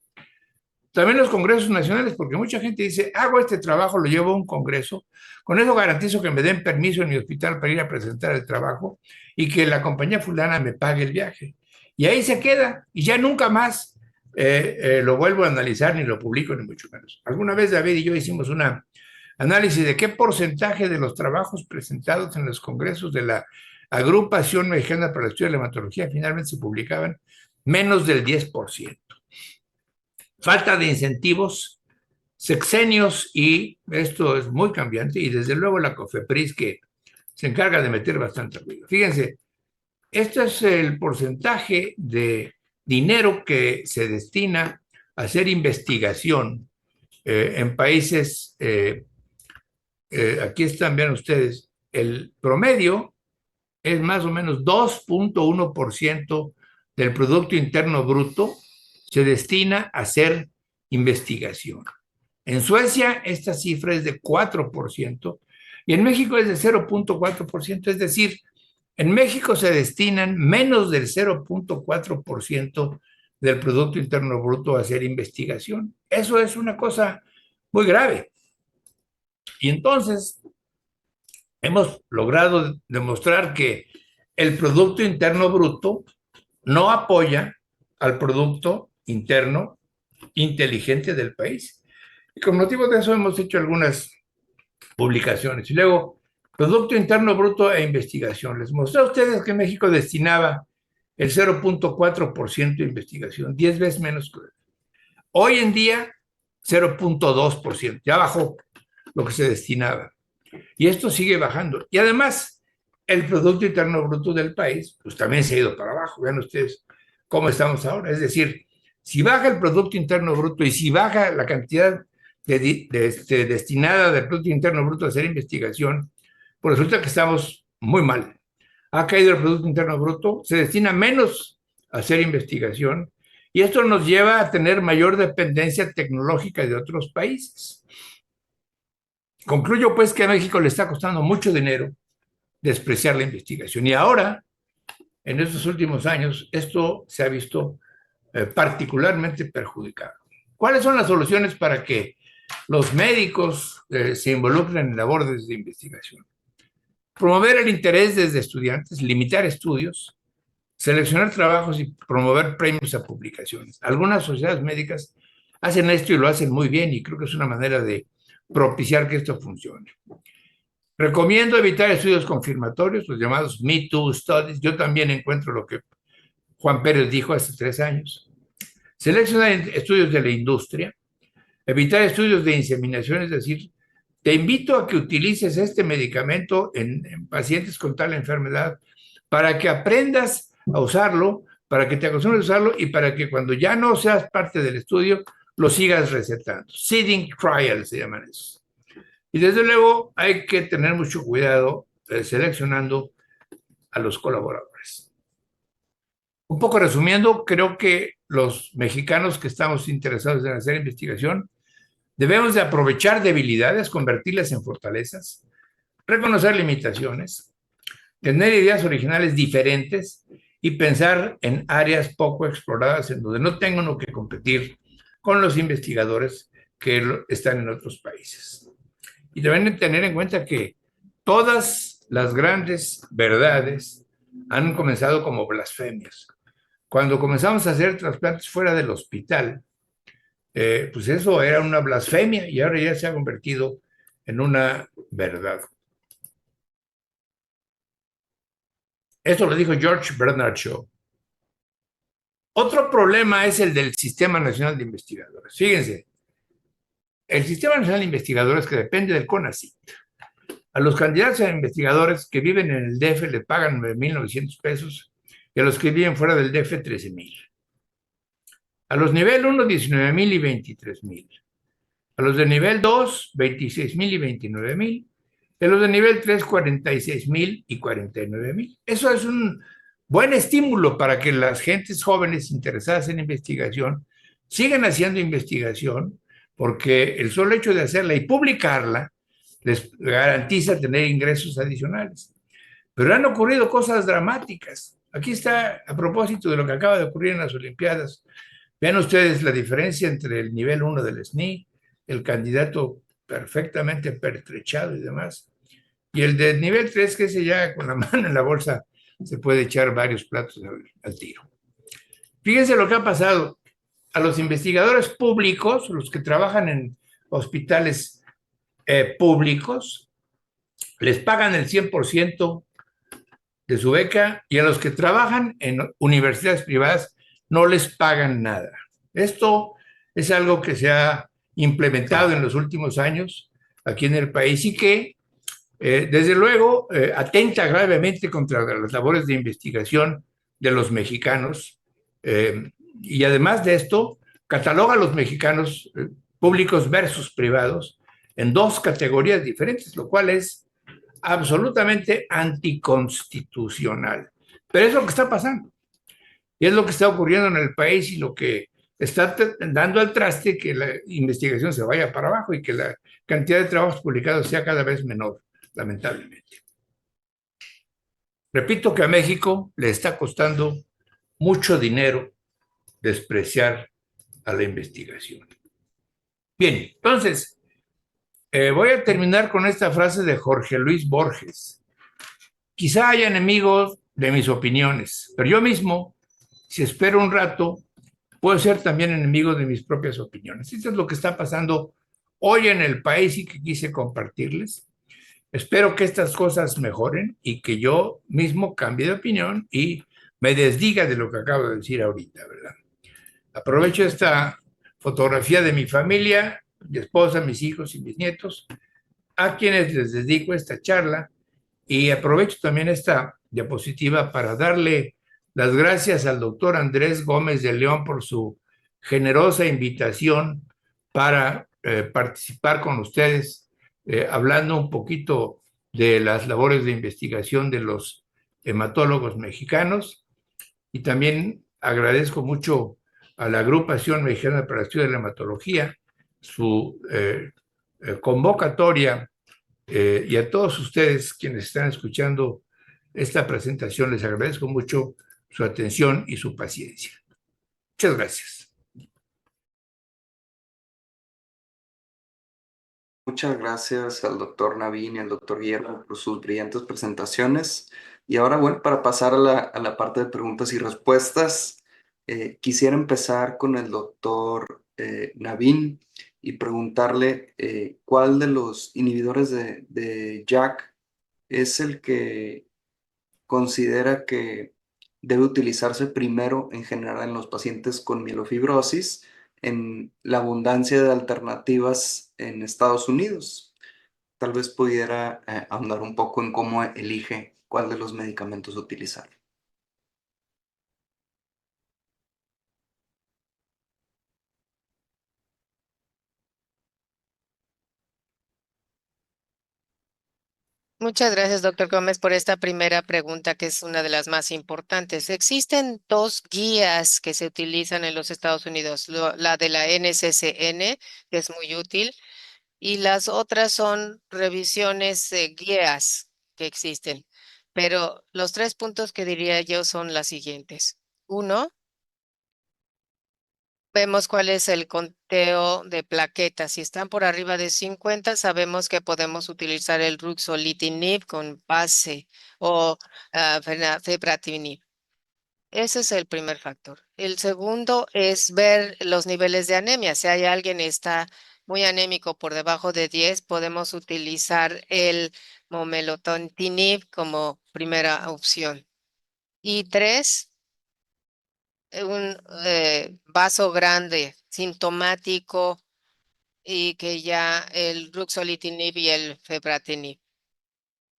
También los congresos nacionales, porque mucha gente dice, hago este trabajo, lo llevo a un congreso, con eso garantizo que me den permiso en mi hospital para ir a presentar el trabajo y que la compañía fulana me pague el viaje. Y ahí se queda, y ya nunca más lo vuelvo a analizar, ni lo publico, ni mucho menos. Alguna vez David y yo hicimos un análisis de qué porcentaje de los trabajos presentados en los congresos de la Agrupación Mexicana para el Estudio de la Hematología finalmente se publicaban menos del 10%. Falta de incentivos, sexenios, y esto es muy cambiante, y desde luego la COFEPRIS, que se encarga de meter bastante ruido. Fíjense, este es el porcentaje de dinero que se destina a hacer investigación en países, aquí están, vean ustedes, el promedio es más o menos 2.1% del Producto Interno Bruto se destina a hacer investigación. En Suecia esta cifra es de 4% y en México es de 0.4%, es decir, en México se destinan menos del 0.4% del Producto Interno Bruto a hacer investigación. Eso es una cosa muy grave. Y entonces hemos logrado demostrar que el Producto Interno Bruto no apoya al Producto Interno Inteligente del país. Y con motivo de eso hemos hecho algunas publicaciones. Y luego, Producto Interno Bruto e investigación. Les mostré a ustedes que México destinaba el 0.4% de investigación, 10 veces menos que hoy en día, 0.2%. Ya bajó lo que se destinaba. Y esto sigue bajando. Y además, el Producto Interno Bruto del país, pues también se ha ido para abajo. Vean ustedes cómo estamos ahora. Es decir, si baja el Producto Interno Bruto y si baja la cantidad destinada del Producto Interno Bruto a hacer investigación, pues resulta que estamos muy mal. Ha caído el Producto Interno Bruto, se destina menos a hacer investigación y esto nos lleva a tener mayor dependencia tecnológica de otros países. Concluyo pues que a México le está costando mucho dinero despreciar la investigación y ahora, en estos últimos años, esto se ha visto particularmente perjudicado. ¿Cuáles son las soluciones para que los médicos se involucren en labores de investigación? Promover el interés desde estudiantes, limitar estudios, seleccionar trabajos y promover premios a publicaciones. Algunas sociedades médicas hacen esto y lo hacen muy bien y creo que es una manera de propiciar que esto funcione. Recomiendo evitar estudios confirmatorios, los llamados Me Too Studies. Yo también encuentro lo que Juan Pérez dijo hace 3 años. Seleccionar estudios de la industria, evitar estudios de inseminación, es decir, te invito a que utilices este medicamento en pacientes con tal enfermedad para que aprendas a usarlo, para que te acostumbres a usarlo y para que cuando ya no seas parte del estudio, lo sigas recetando. Seeding trials se llaman eso. Y desde luego hay que tener mucho cuidado seleccionando a los colaboradores. Un poco resumiendo, creo que los mexicanos que estamos interesados en hacer investigación debemos de aprovechar debilidades, convertirlas en fortalezas, reconocer limitaciones, tener ideas originales diferentes y pensar en áreas poco exploradas en donde no tenga uno que competir con los investigadores que están en otros países. Y deben tener en cuenta que todas las grandes verdades han comenzado como blasfemias. Cuando comenzamos a hacer trasplantes fuera del hospital, pues eso era una blasfemia y ahora ya se ha convertido en una verdad. Eso lo dijo George Bernard Shaw. Otro problema es el del Sistema Nacional de Investigadores. Fíjense, el Sistema Nacional de Investigadores, que depende del CONACYT, a los candidatos a investigadores que viven en el DF le pagan 9,900 pesos y a los que viven fuera del DF 13,000. A los nivel 1, 19,000 y 23,000. A los de nivel 2, 26,000 y 29,000. Y a los de nivel 3, 46,000 y 49,000. Eso es un buen estímulo para que las gentes jóvenes interesadas en investigación sigan haciendo investigación, porque el solo hecho de hacerla y publicarla les garantiza tener ingresos adicionales. Pero han ocurrido cosas dramáticas. Aquí está, a propósito de lo que acaba de ocurrir en las Olimpiadas. Vean ustedes la diferencia entre el nivel 1 del SNI, el candidato perfectamente pertrechado y demás, y el de nivel 3, que ese ya con la mano en la bolsa se puede echar varios platos al tiro. Fíjense lo que ha pasado. A los investigadores públicos, los que trabajan en hospitales públicos, les pagan el 100% de su beca, y a los que trabajan en universidades privadas no les pagan nada. Esto es algo que se ha implementado en los últimos años aquí en el país y que, desde luego, atenta gravemente contra las labores de investigación de los mexicanos, y además de esto, cataloga a los mexicanos públicos versus privados en dos categorías diferentes, lo cual es absolutamente anticonstitucional. Pero es lo que está pasando. Y es lo que está ocurriendo en el país y lo que está dando al traste que la investigación se vaya para abajo y que la cantidad de trabajos publicados sea cada vez menor, lamentablemente. Repito que a México le está costando mucho dinero despreciar a la investigación. Bien, entonces, voy a terminar con esta frase de Jorge Luis Borges. Quizá haya enemigos de mis opiniones, pero yo mismo, si espero un rato, puedo ser también enemigo de mis propias opiniones. Esto es lo que está pasando hoy en el país y que quise compartirles. Espero que estas cosas mejoren y que yo mismo cambie de opinión y me desdiga de lo que acabo de decir ahorita, ¿verdad? Aprovecho esta fotografía de mi familia, mi esposa, mis hijos y mis nietos, a quienes les dedico esta charla. Y aprovecho también esta diapositiva para darle las gracias al doctor Andrés Gómez de León por su generosa invitación para participar con ustedes, hablando un poquito de las labores de investigación de los hematólogos mexicanos. Y también agradezco mucho a la Agrupación Mexicana para el Estudio de la Hematología su convocatoria, y a todos ustedes quienes están escuchando esta presentación, les agradezco mucho su atención y su paciencia. Muchas gracias. Muchas gracias al doctor Navin y al doctor Guillermo por sus brillantes presentaciones. Y ahora, bueno, para pasar a la parte de preguntas y respuestas, quisiera empezar con el doctor Navin y preguntarle cuál de los inhibidores de JAK es el que considera que debe utilizarse primero en general en los pacientes con mielofibrosis, en la abundancia de alternativas en Estados Unidos. Tal vez pudiera ahondar un poco en cómo elige cuál de los medicamentos utilizar. Muchas gracias, doctor Gómez, por esta primera pregunta, que es una de las más importantes. Existen dos guías que se utilizan en los Estados Unidos, la de la NCCN, que es muy útil, y las otras son revisiones guías que existen. Pero los tres puntos que diría yo son las siguientes. Uno, vemos cuál es el conteo de plaquetas. Si están por arriba de 50, sabemos que podemos utilizar el ruxolitinib con base o fedratinib. Ese es el primer factor. El segundo es ver los niveles de anemia. Si hay alguien que está muy anémico por debajo de 10, podemos utilizar el momelotinib como primera opción. Y tres, un vaso grande, sintomático y que ya el ruxolitinib y el febratinib.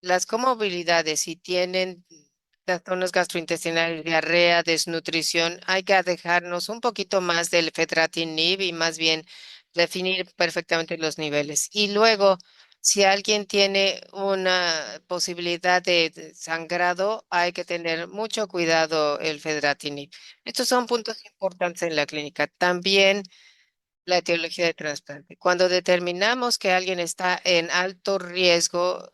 Las comorbilidades, si tienen trastornos gastrointestinales, diarrea, desnutrición, hay que dejarnos un poquito más del fedratinib y más bien definir perfectamente los niveles. Y luego, si alguien tiene una posibilidad de sangrado, hay que tener mucho cuidado el fedratinib. Estos son puntos importantes en la clínica. También la etiología de trasplante. Cuando determinamos que alguien está en alto riesgo,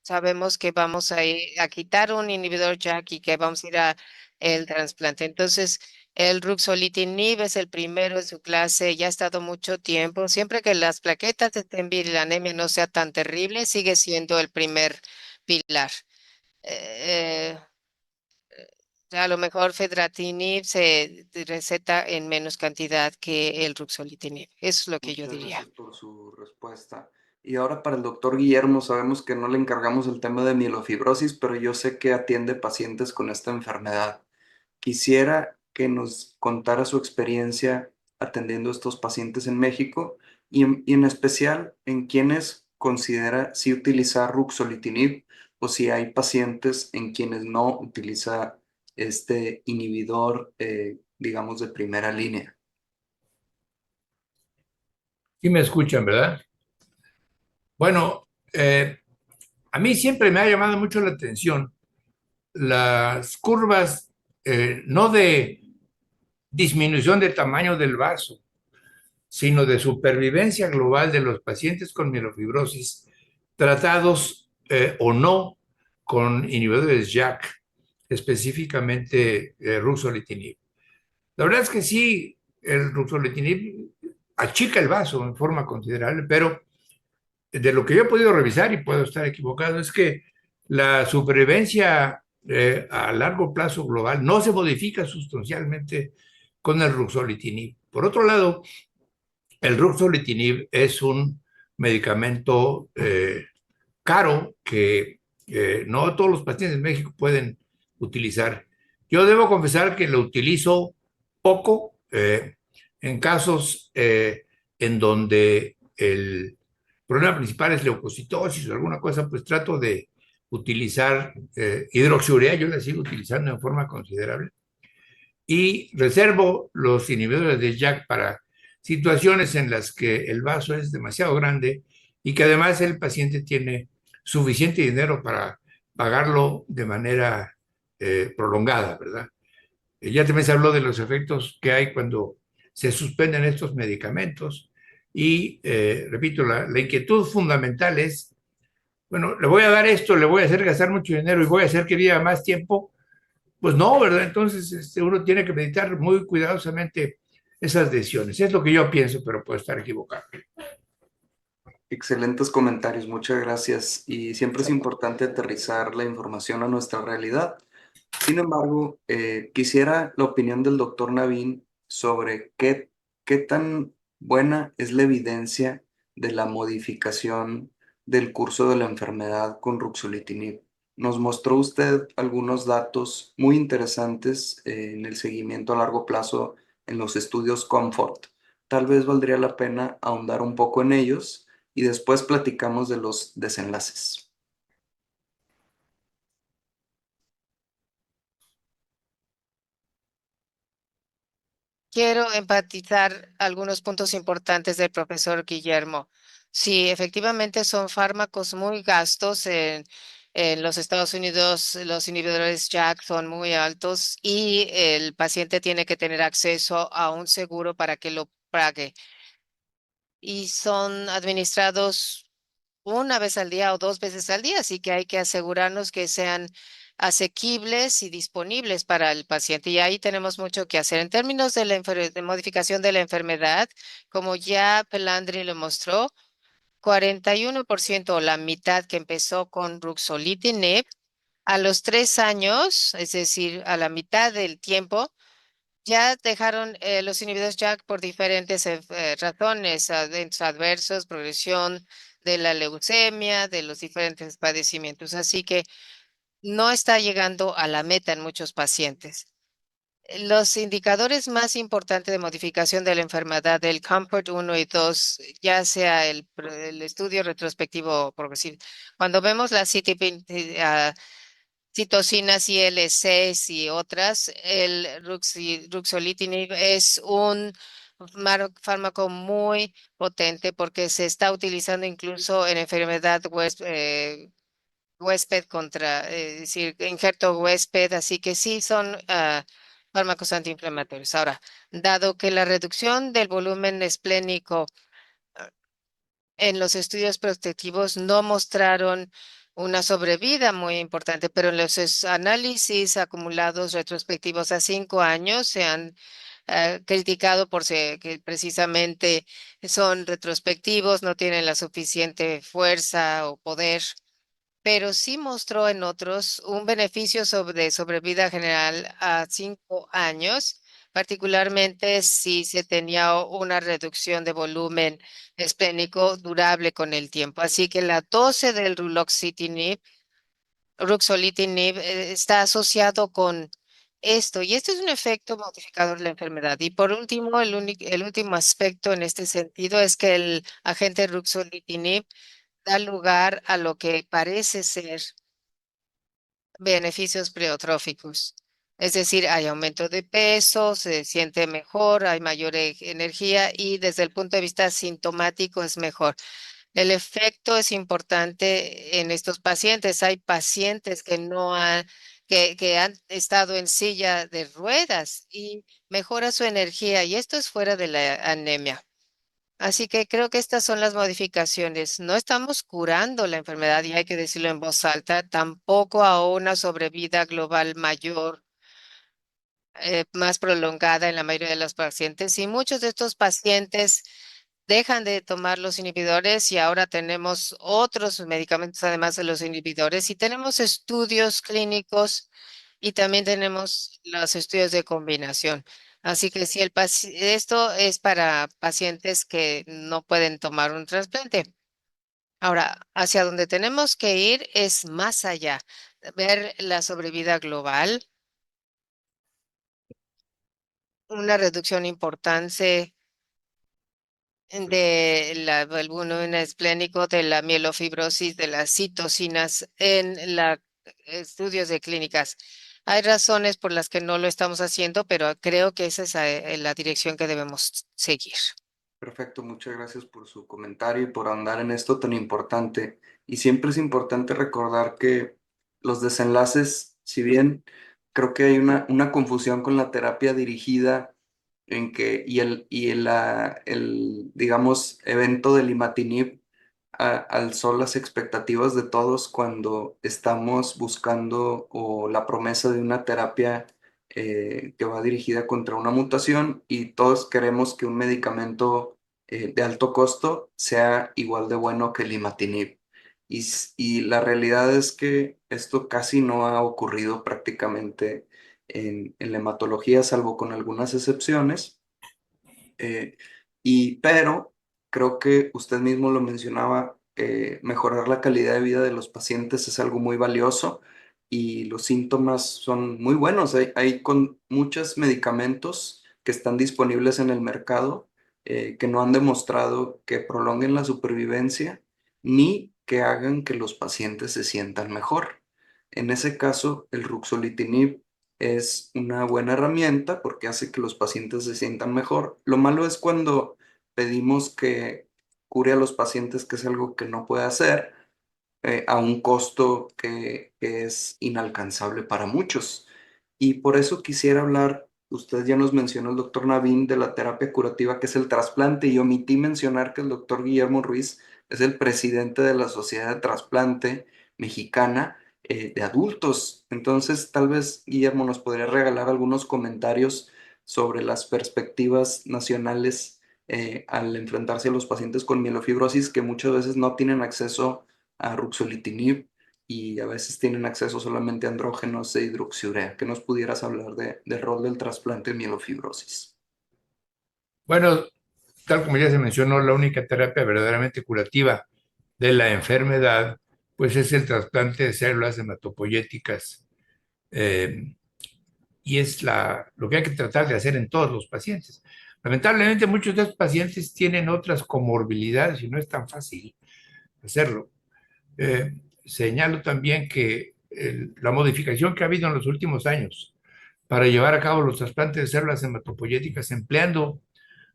sabemos que vamos a ir a quitar un inhibidor JAK y que vamos a ir a el trasplante. Entonces, el ruxolitinib es el primero en su clase, ya ha estado mucho tiempo. Siempre que las plaquetas estén bien y la anemia no sea tan terrible, sigue siendo el primer pilar. Eh, a lo mejor fedratinib se receta en menos cantidad que el ruxolitinib. Eso es lo que yo Muchas diría. gracias por su respuesta. Y ahora para el doctor Guillermo, sabemos que no le encargamos el tema de mielofibrosis, pero yo sé que atiende pacientes con esta enfermedad. Quisiera que nos contara su experiencia atendiendo a estos pacientes en México y en especial en quienes considera si utilizar ruxolitinib o si hay pacientes en quienes no utiliza este inhibidor, digamos, de primera línea. Sí me escuchan, ¿verdad? Bueno, a mí siempre me ha llamado mucho la atención las curvas, no de disminución de tamaño del vaso, sino de supervivencia global de los pacientes con mielofibrosis tratados o no con inhibidores JAK, específicamente ruxolitinib. La verdad es que sí, el ruxolitinib achica el vaso en forma considerable, pero de lo que yo he podido revisar, y puedo estar equivocado, es que la supervivencia a largo plazo global no se modifica sustancialmente con el ruxolitinib. Por otro lado, el ruxolitinib es un medicamento caro que no todos los pacientes en México pueden utilizar. Yo debo confesar que lo utilizo poco en casos en donde el problema principal es leucocitosis o alguna cosa, pues trato de utilizar hidroxiurea, yo la sigo utilizando en forma considerable, y reservo los inhibidores de JAK para situaciones en las que el vaso es demasiado grande y que además el paciente tiene suficiente dinero para pagarlo de manera prolongada, ¿verdad? Ya también se habló de los efectos que hay cuando se suspenden estos medicamentos y, repito, la inquietud fundamental es, bueno, le voy a dar esto, le voy a hacer gastar mucho dinero y voy a hacer que viva más tiempo, pues no, ¿verdad? Entonces uno tiene que meditar muy cuidadosamente esas decisiones. Es lo que yo pienso, pero puedo estar equivocado. Excelentes comentarios, muchas gracias. Y siempre es importante aterrizar la información a nuestra realidad. Sin embargo, quisiera la opinión del doctor Navin sobre qué tan buena es la evidencia de la modificación del curso de la enfermedad con ruxolitinib. Nos mostró usted algunos datos muy interesantes en el seguimiento a largo plazo en los estudios Comfort. Tal vez valdría la pena ahondar un poco en ellos y después platicamos de los desenlaces. Quiero enfatizar algunos puntos importantes del profesor Guillermo. Sí, efectivamente son fármacos muy gastos. En los Estados Unidos, los inhibidores JAK son muy altos y el paciente tiene que tener acceso a un seguro para que lo pague. Y son administrados una vez al día o dos veces al día, así que hay que asegurarnos que sean asequibles y disponibles para el paciente. Y ahí tenemos mucho que hacer. En términos de de modificación de la enfermedad, como ya Pelandri lo mostró, 41% o la mitad que empezó con ruxolitinib, a los 3 años, es decir, a la mitad del tiempo, ya dejaron los inhibidores JAK por diferentes razones, eventos adversos, progresión de la leucemia, de los diferentes padecimientos. Así que no está llegando a la meta en muchos pacientes. Los indicadores más importantes de modificación de la enfermedad del COMFORT 1 y 2, ya sea el estudio retrospectivo o progresivo, cuando vemos la citocinas IL-6 y otras, el ruxolitinib es un fármaco muy potente porque se está utilizando incluso en enfermedad huésped contra, es decir, injerto huésped, así que sí son fármacos antiinflamatorios. Ahora, dado que la reducción del volumen esplénico en los estudios prospectivos no mostraron una sobrevida muy importante, pero en los análisis acumulados retrospectivos a 5 años se han criticado que precisamente son retrospectivos, no tienen la suficiente fuerza o poder, pero sí mostró en otros un beneficio de sobrevida general a 5 años, particularmente si se tenía una reducción de volumen esplénico durable con el tiempo. Así que la 12 del ruxolitinib está asociado con esto, y este es un efecto modificador de la enfermedad. Y por último, el último aspecto en este sentido es que el agente ruxolitinib da lugar a lo que parece ser beneficios pleotróficos. Es decir, hay aumento de peso, se siente mejor, hay mayor energía y desde el punto de vista sintomático es mejor. El efecto es importante en estos pacientes. Hay pacientes que han estado en silla de ruedas y mejora su energía, y esto es fuera de la anemia. Así que creo que estas son las modificaciones. No estamos curando la enfermedad, y hay que decirlo en voz alta, tampoco a una sobrevida global mayor, más prolongada en la mayoría de los pacientes. Y muchos de estos pacientes dejan de tomar los inhibidores y ahora tenemos otros medicamentos además de los inhibidores, y tenemos estudios clínicos y también tenemos los estudios de combinación. Así que si esto es para pacientes que no pueden tomar un trasplante. Ahora, hacia donde tenemos que ir es más allá, ver la sobrevida global, una reducción importante del volumen esplénico, de la mielofibrosis, de las citocinas en los estudios de clínicas. Hay razones por las que no lo estamos haciendo, pero creo que esa es la dirección que debemos seguir. Perfecto, muchas gracias por su comentario y por ahondar en esto tan importante. Y siempre es importante recordar que los desenlaces, si bien creo que hay una confusión con la terapia dirigida en que, digamos, evento del imatinib alzó las expectativas de todos cuando estamos buscando o la promesa de una terapia que va dirigida contra una mutación, y todos queremos que un medicamento de alto costo sea igual de bueno que el imatinib. Y la realidad es que esto casi no ha ocurrido prácticamente en la hematología, salvo con algunas excepciones. Eh, pero creo que usted mismo lo mencionaba, mejorar la calidad de vida de los pacientes es algo muy valioso y los síntomas son muy buenos. Hay con muchos medicamentos que están disponibles en el mercado que no han demostrado que prolonguen la supervivencia ni que hagan que los pacientes se sientan mejor. En ese caso, el ruxolitinib es una buena herramienta porque hace que los pacientes se sientan mejor. Lo malo es cuando pedimos que cure a los pacientes, que es algo que no puede hacer, a un costo que es inalcanzable para muchos. Y por eso quisiera hablar, usted ya nos mencionó el doctor Navin de la terapia curativa, que es el trasplante, y omití mencionar que el doctor Guillermo Ruiz es el presidente de la Sociedad de Trasplante Mexicana de adultos. Entonces, tal vez Guillermo nos podría regalar algunos comentarios sobre las perspectivas nacionales al enfrentarse a los pacientes con mielofibrosis que muchas veces no tienen acceso a ruxolitinib y a veces tienen acceso solamente a andrógenos e hidroxiurea. ¿Qué nos pudieras hablar del rol del trasplante en mielofibrosis? Bueno, tal como ya se mencionó, la única terapia verdaderamente curativa de la enfermedad, pues es el trasplante de células hematopoyéticas. eh, y es lo que hay que tratar de hacer en todos los pacientes. Lamentablemente, muchos de estos pacientes tienen otras comorbilidades y no es tan fácil hacerlo. Eh, Señalo también que la modificación que ha habido en los últimos años para llevar a cabo los trasplantes de células hematopoyéticas empleando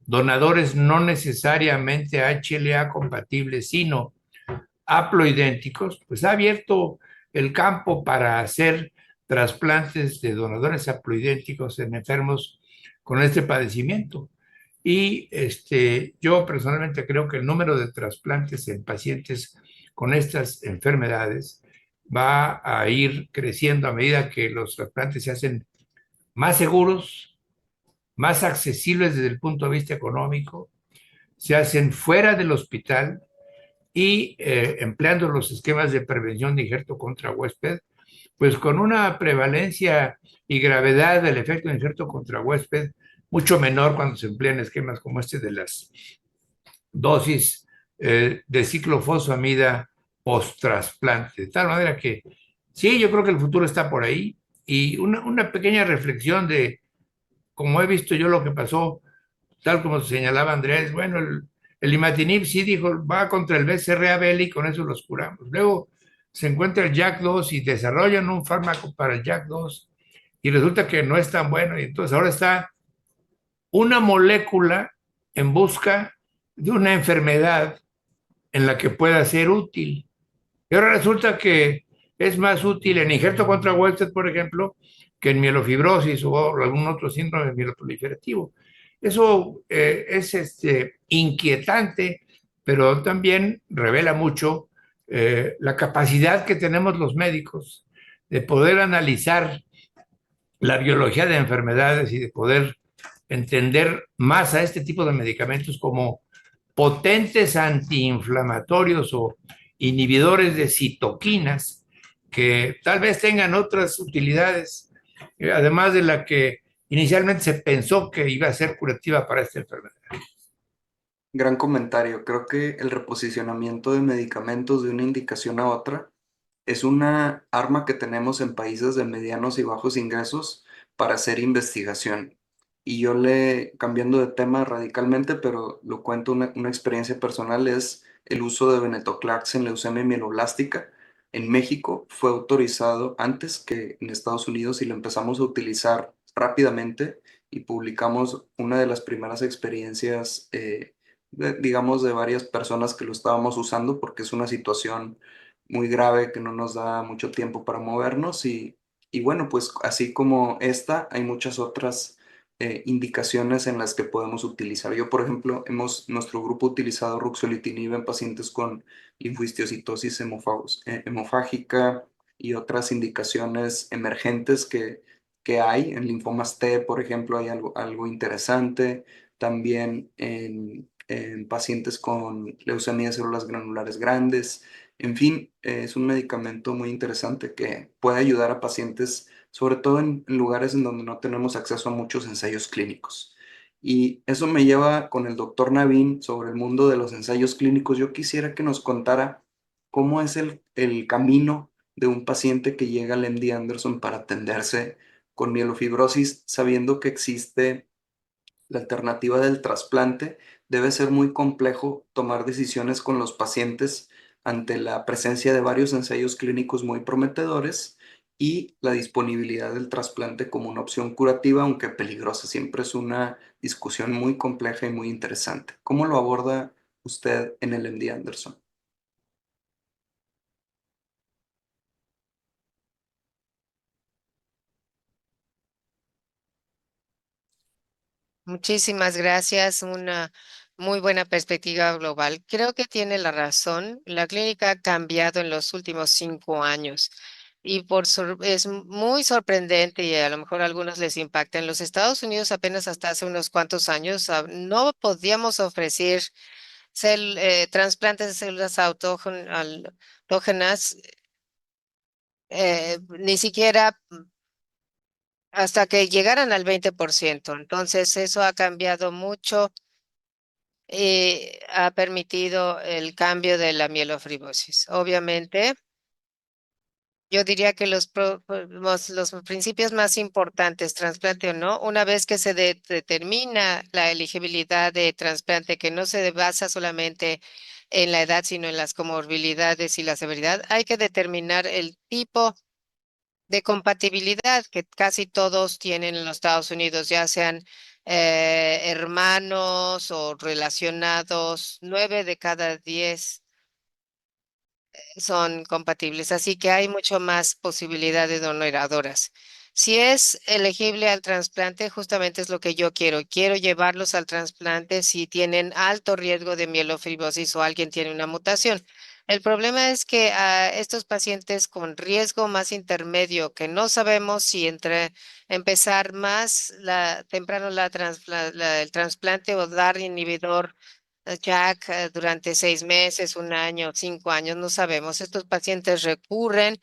donadores no necesariamente HLA compatibles, sino haploidénticos, pues ha abierto el campo para hacer trasplantes de donadores haploidénticos en enfermos con este padecimiento. Y yo personalmente creo que el número de trasplantes en pacientes con estas enfermedades va a ir creciendo a medida que los trasplantes se hacen más seguros, más accesibles desde el punto de vista económico, se hacen fuera del hospital y empleando los esquemas de prevención de injerto contra huésped, pues con una prevalencia y gravedad del efecto de injerto contra huésped mucho menor cuando se emplean esquemas como este de las dosis de ciclofosfamida post-trasplante. De tal manera que sí, yo creo que el futuro está por ahí. Y una pequeña reflexión de cómo he visto yo lo que pasó, tal como señalaba Andrés, bueno, el imatinib sí dijo, va contra el BCR-ABL y con eso los curamos. Luego se encuentra el JAK2 y desarrollan un fármaco para el JAK2 y resulta que no es tan bueno y entonces ahora está una molécula en busca de una enfermedad en la que pueda ser útil. Y ahora resulta que es más útil en injerto contra Western, por ejemplo, que en mielofibrosis o algún otro síndrome mieloproliferativo. Eso es inquietante, pero también revela mucho la capacidad que tenemos los médicos de poder analizar la biología de enfermedades y de poder entender más a este tipo de medicamentos como potentes antiinflamatorios o inhibidores de citoquinas que tal vez tengan otras utilidades, además de la que inicialmente se pensó que iba a ser curativa para esta enfermedad. Gran comentario. Creo que el reposicionamiento de medicamentos de una indicación a otra es una arma que tenemos en países de medianos y bajos ingresos para hacer investigación. Y yo cambiando de tema radicalmente, pero lo cuento una experiencia personal, es el uso de venetoclax en leucemia mieloblástica. En México fue autorizado antes que en Estados Unidos y lo empezamos a utilizar rápidamente y publicamos una de las primeras experiencias, digamos, de varias personas que lo estábamos usando porque es una situación muy grave que no nos da mucho tiempo para movernos y bueno, pues así como esta, hay muchas otras indicaciones en las que podemos utilizar. Yo, por ejemplo, nuestro grupo ha utilizado ruxolitinib en pacientes con linfohistiocytosis hemofágica y otras indicaciones emergentes que hay. En linfomas T, por ejemplo, hay algo interesante. También en pacientes con leucemia de células granulares grandes. En fin, es un medicamento muy interesante que puede ayudar a pacientes, sobre todo en lugares en donde no tenemos acceso a muchos ensayos clínicos. Y eso me lleva con el doctor Navin sobre el mundo de los ensayos clínicos. Yo quisiera que nos contara cómo es el camino de un paciente que llega al MD Anderson para atenderse con mielofibrosis, sabiendo que existe la alternativa del trasplante. Debe ser muy complejo tomar decisiones con los pacientes ante la presencia de varios ensayos clínicos muy prometedores y la disponibilidad del trasplante como una opción curativa, aunque peligrosa. Siempre es una discusión muy compleja y muy interesante. ¿Cómo lo aborda usted en el MD Anderson? Muchísimas gracias. Una muy buena perspectiva global. Creo que tiene la razón. La clínica ha cambiado en los últimos 5 años y es muy sorprendente y a lo mejor a algunos les impacta. En los Estados Unidos apenas hasta hace unos cuantos años no podíamos ofrecer trasplantes de células autógenas, ni siquiera hasta que llegaran al 20%. Entonces, eso ha cambiado mucho y ha permitido el cambio de la mielofibrosis. Obviamente, yo diría que los principios más importantes, trasplante o no, una vez que se determina la elegibilidad de trasplante, que no se basa solamente en la edad, sino en las comorbilidades y la severidad, hay que determinar el tipo de compatibilidad que casi todos tienen en los Estados Unidos, ya sean hermanos o relacionados. 9 de cada 10 son compatibles, así que hay mucho más posibilidad de donadoras. Si es elegible al trasplante, justamente es lo que yo quiero. Quiero llevarlos al trasplante si tienen alto riesgo de mielofibrosis o alguien tiene una mutación. El problema es que a estos pacientes con riesgo más intermedio, que no sabemos si entre empezar más temprano el trasplante o dar inhibidor Jack durante 6 meses, un año, 5 años, no sabemos. Estos pacientes recurren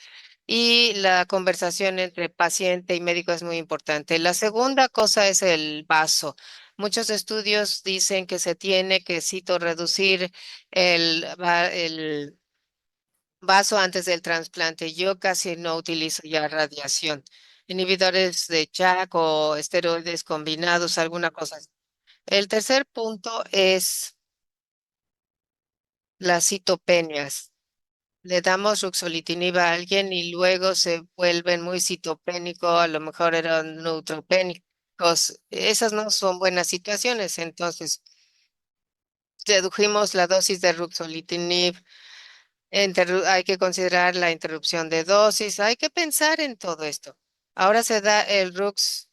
y la conversación entre paciente y médico es muy importante. La segunda cosa es el vaso. Muchos estudios dicen que se tiene que, cito, reducir el vaso antes del trasplante. Yo casi no utilizo ya radiación. Inhibidores de Jack o esteroides combinados, alguna cosa así. El tercer punto es las citopenias. Le damos ruxolitinib a alguien y luego se vuelven muy citopénicos, a lo mejor eran neutropénicos. Esas no son buenas situaciones. Entonces, redujimos la dosis de ruxolitinib. Hay que considerar la interrupción de dosis. Hay que pensar en todo esto. Ahora se da el Rux.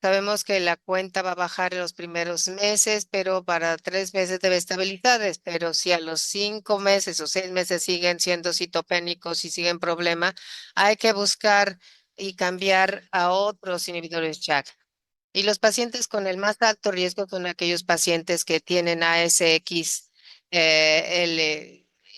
Sabemos que la cuenta va a bajar en los primeros meses, pero para 3 meses debe estabilizar. Pero si a los 5 meses o 6 meses siguen siendo citopénicos y siguen problema, hay que buscar y cambiar a otros inhibidores JAK. Y los pacientes con el más alto riesgo son aquellos pacientes que tienen ASX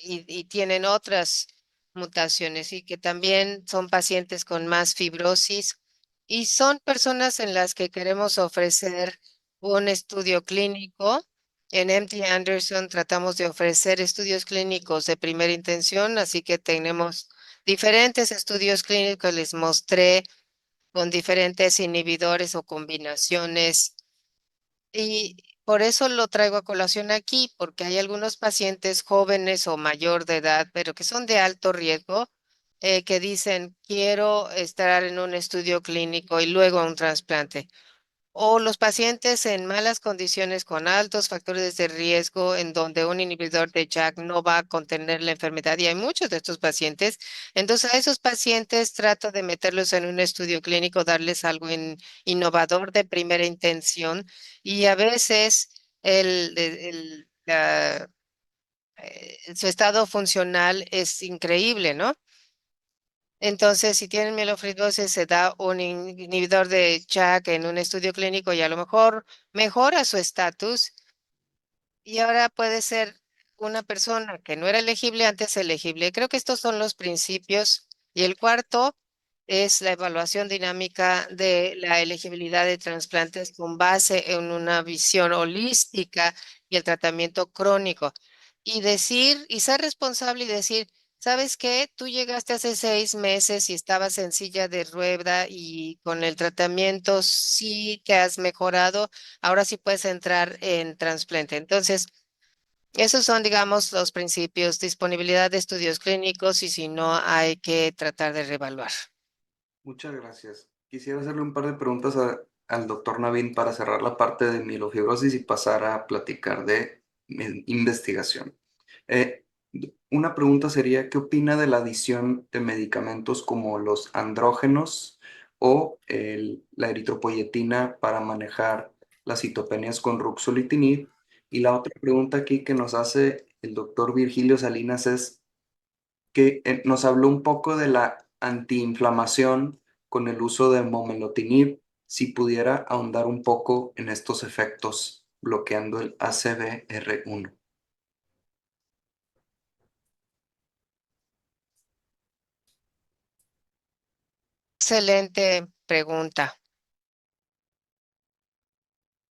y tienen otras mutaciones y que también son pacientes con más fibrosis y son personas en las que queremos ofrecer un estudio clínico. En MD Anderson tratamos de ofrecer estudios clínicos de primera intención, así que tenemos diferentes estudios clínicos. Les mostré con diferentes inhibidores o combinaciones. Y por eso lo traigo a colación aquí, porque hay algunos pacientes jóvenes o mayor de edad, pero que son de alto riesgo, que dicen, quiero estar en un estudio clínico y luego un trasplante. O los pacientes en malas condiciones con altos factores de riesgo en donde un inhibidor de JAK no va a contener la enfermedad y hay muchos de estos pacientes. Entonces a esos pacientes trato de meterlos en un estudio clínico, darles algo innovador de primera intención y a veces su estado funcional es increíble, ¿no? Entonces, si tienen mielofibrosis, se da un inhibidor de JAK en un estudio clínico y a lo mejor mejora su estatus y ahora puede ser una persona que no era elegible antes elegible. Creo que estos son los principios. Y el cuarto es la evaluación dinámica de la elegibilidad de trasplantes con base en una visión holística y el tratamiento crónico. Y decir, y ser responsable y decir, ¿sabes qué? Tú llegaste hace 6 meses y estabas en silla de rueda y con el tratamiento sí te has mejorado, ahora sí puedes entrar en trasplante. Entonces, esos son, digamos, los principios, disponibilidad de estudios clínicos y si no, hay que tratar de reevaluar. Muchas gracias. Quisiera hacerle un par de preguntas al doctor Navin para cerrar la parte de mielofibrosis y pasar a platicar de investigación. Eh, una pregunta sería, ¿qué opina de la adición de medicamentos como los andrógenos o la eritropoyetina para manejar las citopenias con ruxolitinib? Y la otra pregunta aquí que nos hace el doctor Virgilio Salinas es que nos habló un poco de la antiinflamación con el uso de momelotinib, si pudiera ahondar un poco en estos efectos bloqueando el ACVR1. Excelente pregunta.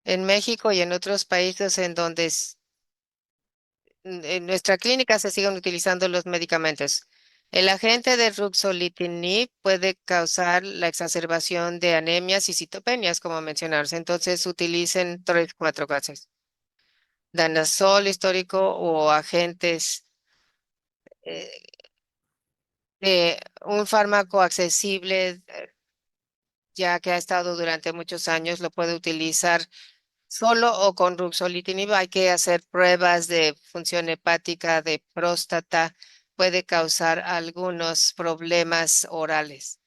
En México y en otros países en donde en nuestra clínica se siguen utilizando los medicamentos. El agente de ruxolitinib puede causar la exacerbación de anemias y citopenias, como mencionarse. Entonces, utilicen tres, cuatro gases. Danazol histórico o agentes eh, de un fármaco accesible, ya que ha estado durante muchos años, lo puede utilizar solo o con ruxolitinib. Hay que hacer pruebas de función hepática, de próstata, puede causar algunos problemas orales.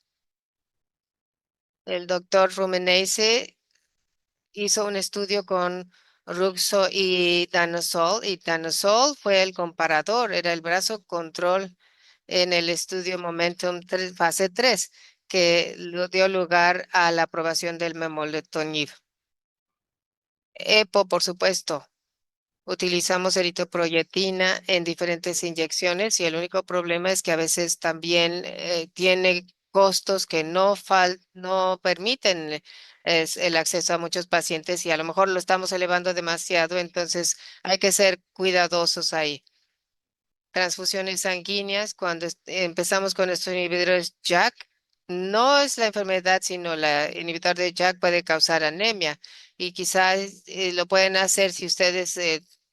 El doctor Rumenese hizo un estudio con Ruxo y Danazol fue el comparador, era el brazo control en el estudio Momentum fase 3, que dio lugar a la aprobación del memoletonib. EPO, por supuesto. Utilizamos eritropoyetina en diferentes inyecciones y el único problema es que a veces también tiene costos que no permiten el acceso a muchos pacientes y a lo mejor lo estamos elevando demasiado, entonces hay que ser cuidadosos ahí. Transfusiones sanguíneas, cuando empezamos con estos inhibidores JAK, no es la enfermedad, sino la inhibidor de JAK puede causar anemia y quizás lo pueden hacer si ustedes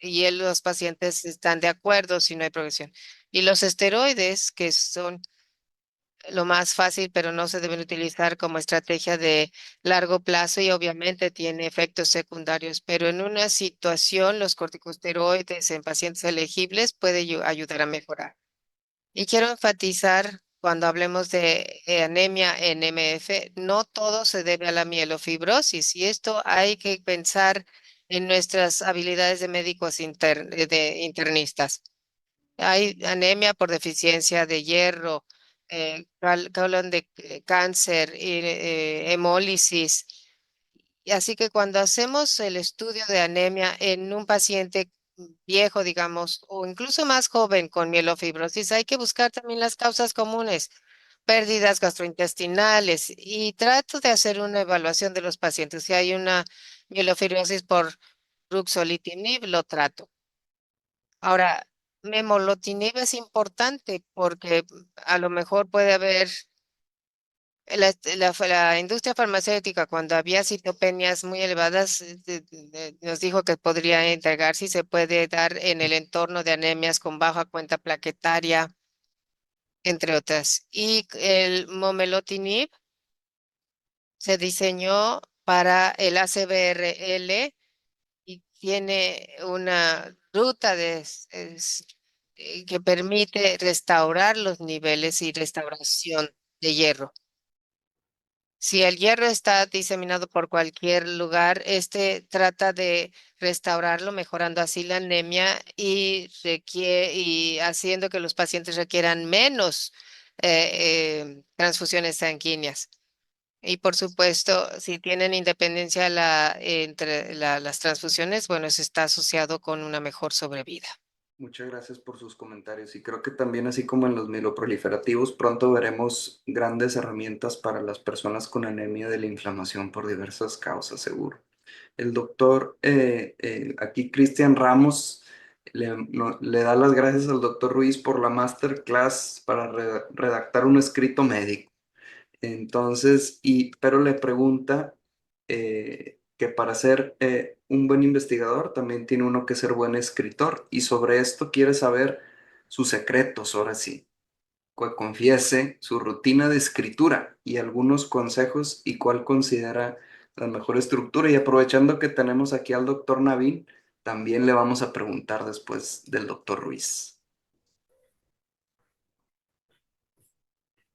los pacientes están de acuerdo, si no hay progresión. Y los esteroides, que son lo más fácil, pero no se deben utilizar como estrategia de largo plazo y obviamente tiene efectos secundarios, pero en una situación los corticosteroides en pacientes elegibles puede ayudar a mejorar. Y quiero enfatizar cuando hablemos de anemia en MF, no todo se debe a la mielofibrosis y esto hay que pensar en nuestras habilidades de médicos de internistas. Hay anemia por deficiencia de hierro, colon de cáncer, y, hemólisis. Y así que cuando hacemos el estudio de anemia en un paciente viejo, digamos, o incluso más joven con mielofibrosis, hay que buscar también las causas comunes, pérdidas gastrointestinales, y trato de hacer una evaluación de los pacientes. Si hay una mielofibrosis por ruxolitinib, lo trato. Ahora, memolotinib es importante porque a lo mejor puede haber la industria farmacéutica cuando había citopenias muy elevadas nos dijo que podría entregarse y se puede dar en el entorno de anemias con baja cuenta plaquetaria, entre otras. Y el momelotinib se diseñó para el ACVRL y tiene una ruta que permite restaurar los niveles y restauración de hierro. Si el hierro está diseminado por cualquier lugar, este trata de restaurarlo, mejorando así la anemia y haciendo que los pacientes requieran menos transfusiones sanguíneas. Y por supuesto, si tienen independencia entre las transfusiones, bueno, eso está asociado con una mejor sobrevida. Muchas gracias por sus comentarios y creo que también así como en los mieloproliferativos, pronto veremos grandes herramientas para las personas con anemia de la inflamación por diversas causas, seguro. El doctor, aquí Cristian Ramos, le da las gracias al doctor Ruiz por la masterclass para redactar un escrito médico. Entonces, pero le pregunta que para ser un buen investigador también tiene uno que ser buen escritor y sobre esto quiere saber sus secretos, ahora sí, que confiese su rutina de escritura y algunos consejos y cuál considera la mejor estructura. Y aprovechando que tenemos aquí al doctor Navin, también le vamos a preguntar después del doctor Ruiz.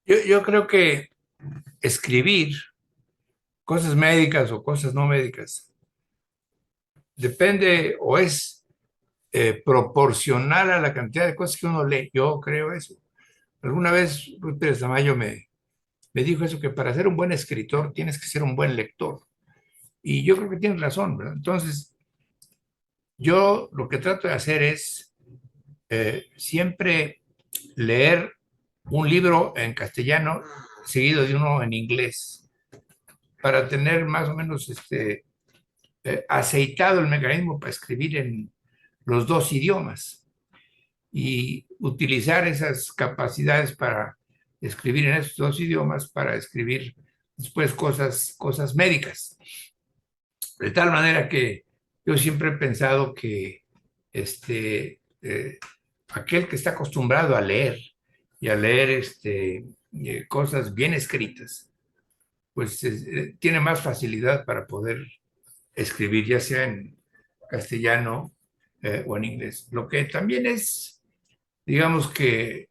Yo creo que escribir cosas médicas o cosas no médicas depende o es proporcional a la cantidad de cosas que uno lee. Yo creo eso. Alguna vez Ruth Pérez Tamayo me dijo eso, que para ser un buen escritor tienes que ser un buen lector. Y yo creo que tienes razón, ¿verdad? Entonces, yo lo que trato de hacer es siempre leer un libro en castellano seguido de uno en inglés para tener más o menos aceitado el mecanismo para escribir en los dos idiomas y utilizar esas capacidades para escribir en esos dos idiomas para escribir después cosas médicas. De tal manera que yo siempre he pensado que aquel que está acostumbrado a leer y a leer cosas bien escritas, pues tiene más facilidad para poder escribir, ya sea en castellano o en inglés. Lo que también es, digamos que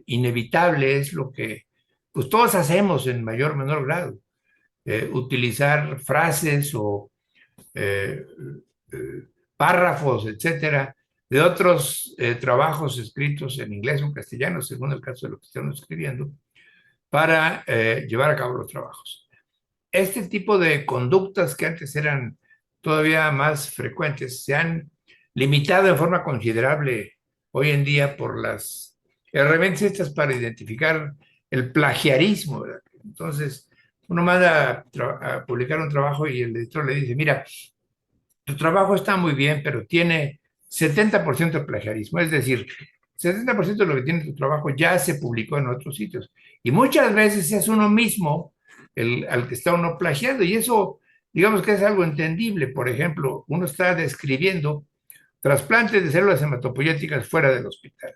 inevitable, es lo que pues todos hacemos en mayor o menor grado, utilizar frases o eh, eh, párrafos, etcétera, de otros trabajos escritos en inglés o en castellano, según el caso de lo que estamos escribiendo, para llevar a cabo los trabajos. Este tipo de conductas que antes eran todavía más frecuentes se han limitado en forma considerable hoy en día por las herramientas estas para identificar el plagiarismo, ¿verdad? Entonces, uno manda a publicar un trabajo y el editor le dice, mira, tu trabajo está muy bien, pero tiene 70% de plagiarismo, es decir, 70% de lo que tiene tu trabajo ya se publicó en otros sitios. Y muchas veces es uno mismo al que está uno plagiando, y eso, digamos que es algo entendible. Por ejemplo, uno está describiendo trasplantes de células hematopoyéticas fuera del hospital.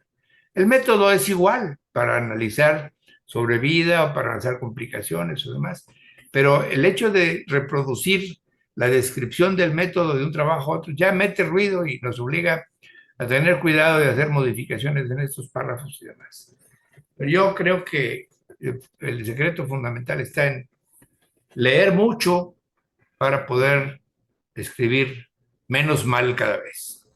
El método es igual para analizar sobrevida o para analizar complicaciones o demás, pero el hecho de reproducir la descripción del método de un trabajo a otro ya mete ruido y nos obliga a tener cuidado de hacer modificaciones en estos párrafos y demás. Pero yo creo que el secreto fundamental está en leer mucho para poder escribir menos mal cada vez.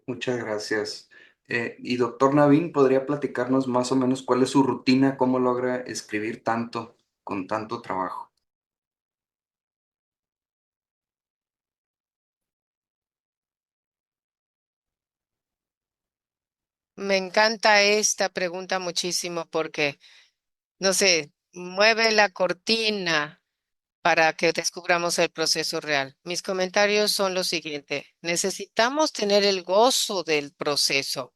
Muchas gracias. Y doctor Navin, ¿podría platicarnos más o menos cuál es su rutina, cómo logra escribir tanto con tanto trabajo? Me encanta esta pregunta muchísimo porque, no sé, mueve la cortina para que descubramos el proceso real. Mis comentarios son los siguientes. Necesitamos tener el gozo del proceso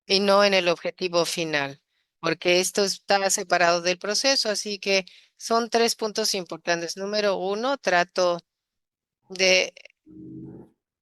y no en el objetivo final, porque esto está separado del proceso, así que son tres puntos importantes. Número uno, trato de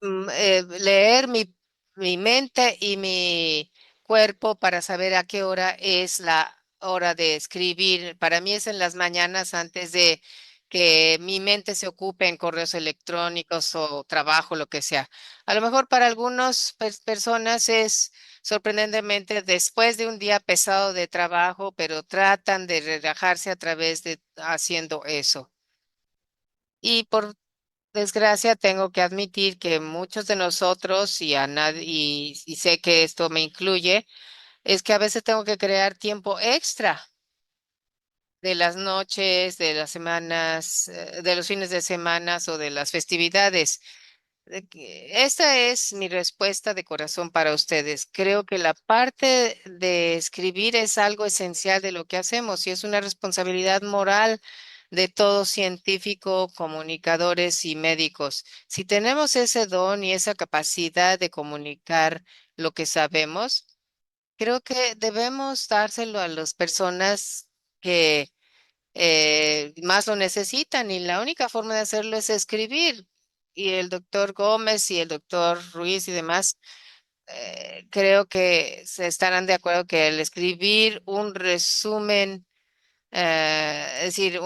leer mi mente y mi cuerpo para saber a qué hora es la hora de escribir. Para mí es en las mañanas antes de que mi mente se ocupe en correos electrónicos o trabajo, lo que sea. A lo mejor para algunas personas es sorprendentemente después de un día pesado de trabajo, pero tratan de relajarse a través de haciendo eso. Y por desgracia, tengo que admitir que muchos de nosotros, y, a y sé que esto me incluye, es que a veces tengo que crear tiempo extra de las noches, de las semanas, de los fines de semana o de las festividades. Esta es mi respuesta de corazón para ustedes. Creo que la parte de escribir es algo esencial de lo que hacemos y es una responsabilidad moral de todo científico, comunicadores y médicos. Si tenemos ese don y esa capacidad de comunicar lo que sabemos, creo que debemos dárselo a las personas que más lo necesitan y la única forma de hacerlo es escribir. Y el doctor Gómez y el doctor Ruiz y demás, creo que se estarán de acuerdo que el escribir un resumen Es decir,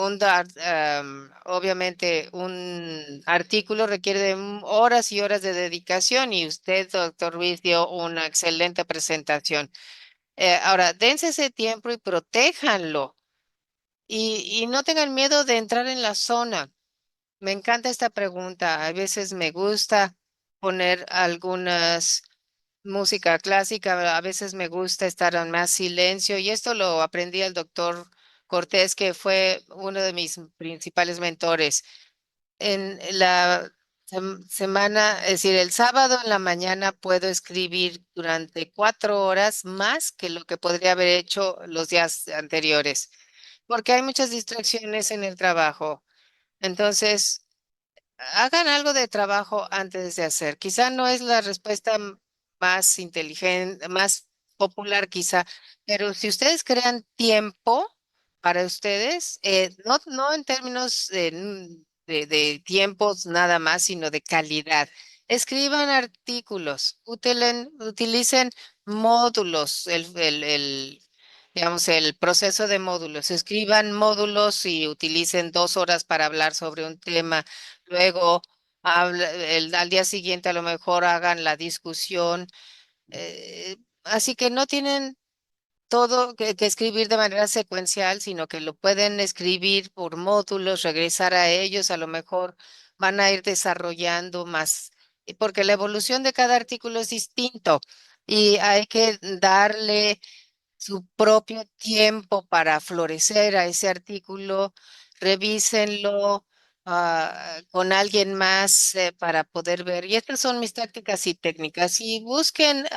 obviamente un artículo requiere de horas y horas de dedicación y usted, doctor Ruiz, dio una excelente presentación. Ahora, dense ese tiempo y protéjanlo y no tengan miedo de entrar en la zona. Me encanta esta pregunta. A veces me gusta poner algunas música clásica, a veces me gusta estar en más silencio y esto lo aprendí al doctor Cortés, que fue uno de mis principales mentores. En la semana, es decir, el sábado en la mañana puedo escribir durante 4 horas más que lo que podría haber hecho los días anteriores, porque hay muchas distracciones en el trabajo. Entonces, hagan algo de trabajo antes de hacer. Quizá no es la respuesta más inteligente, más popular quizá, pero si ustedes crean tiempo para ustedes, no en términos de tiempos nada más, sino de calidad. Escriban artículos, utilicen módulos, digamos, el proceso de módulos. Escriban módulos y utilicen 2 horas para hablar sobre un tema. Luego, al día siguiente a lo mejor hagan la discusión. Así que no tienen todo que escribir de manera secuencial, sino que lo pueden escribir por módulos, regresar a ellos, a lo mejor van a ir desarrollando más, porque la evolución de cada artículo es distinto y hay que darle su propio tiempo para florecer a ese artículo, revísenlo con alguien más para poder ver. Y estas son mis tácticas y técnicas. Y busquen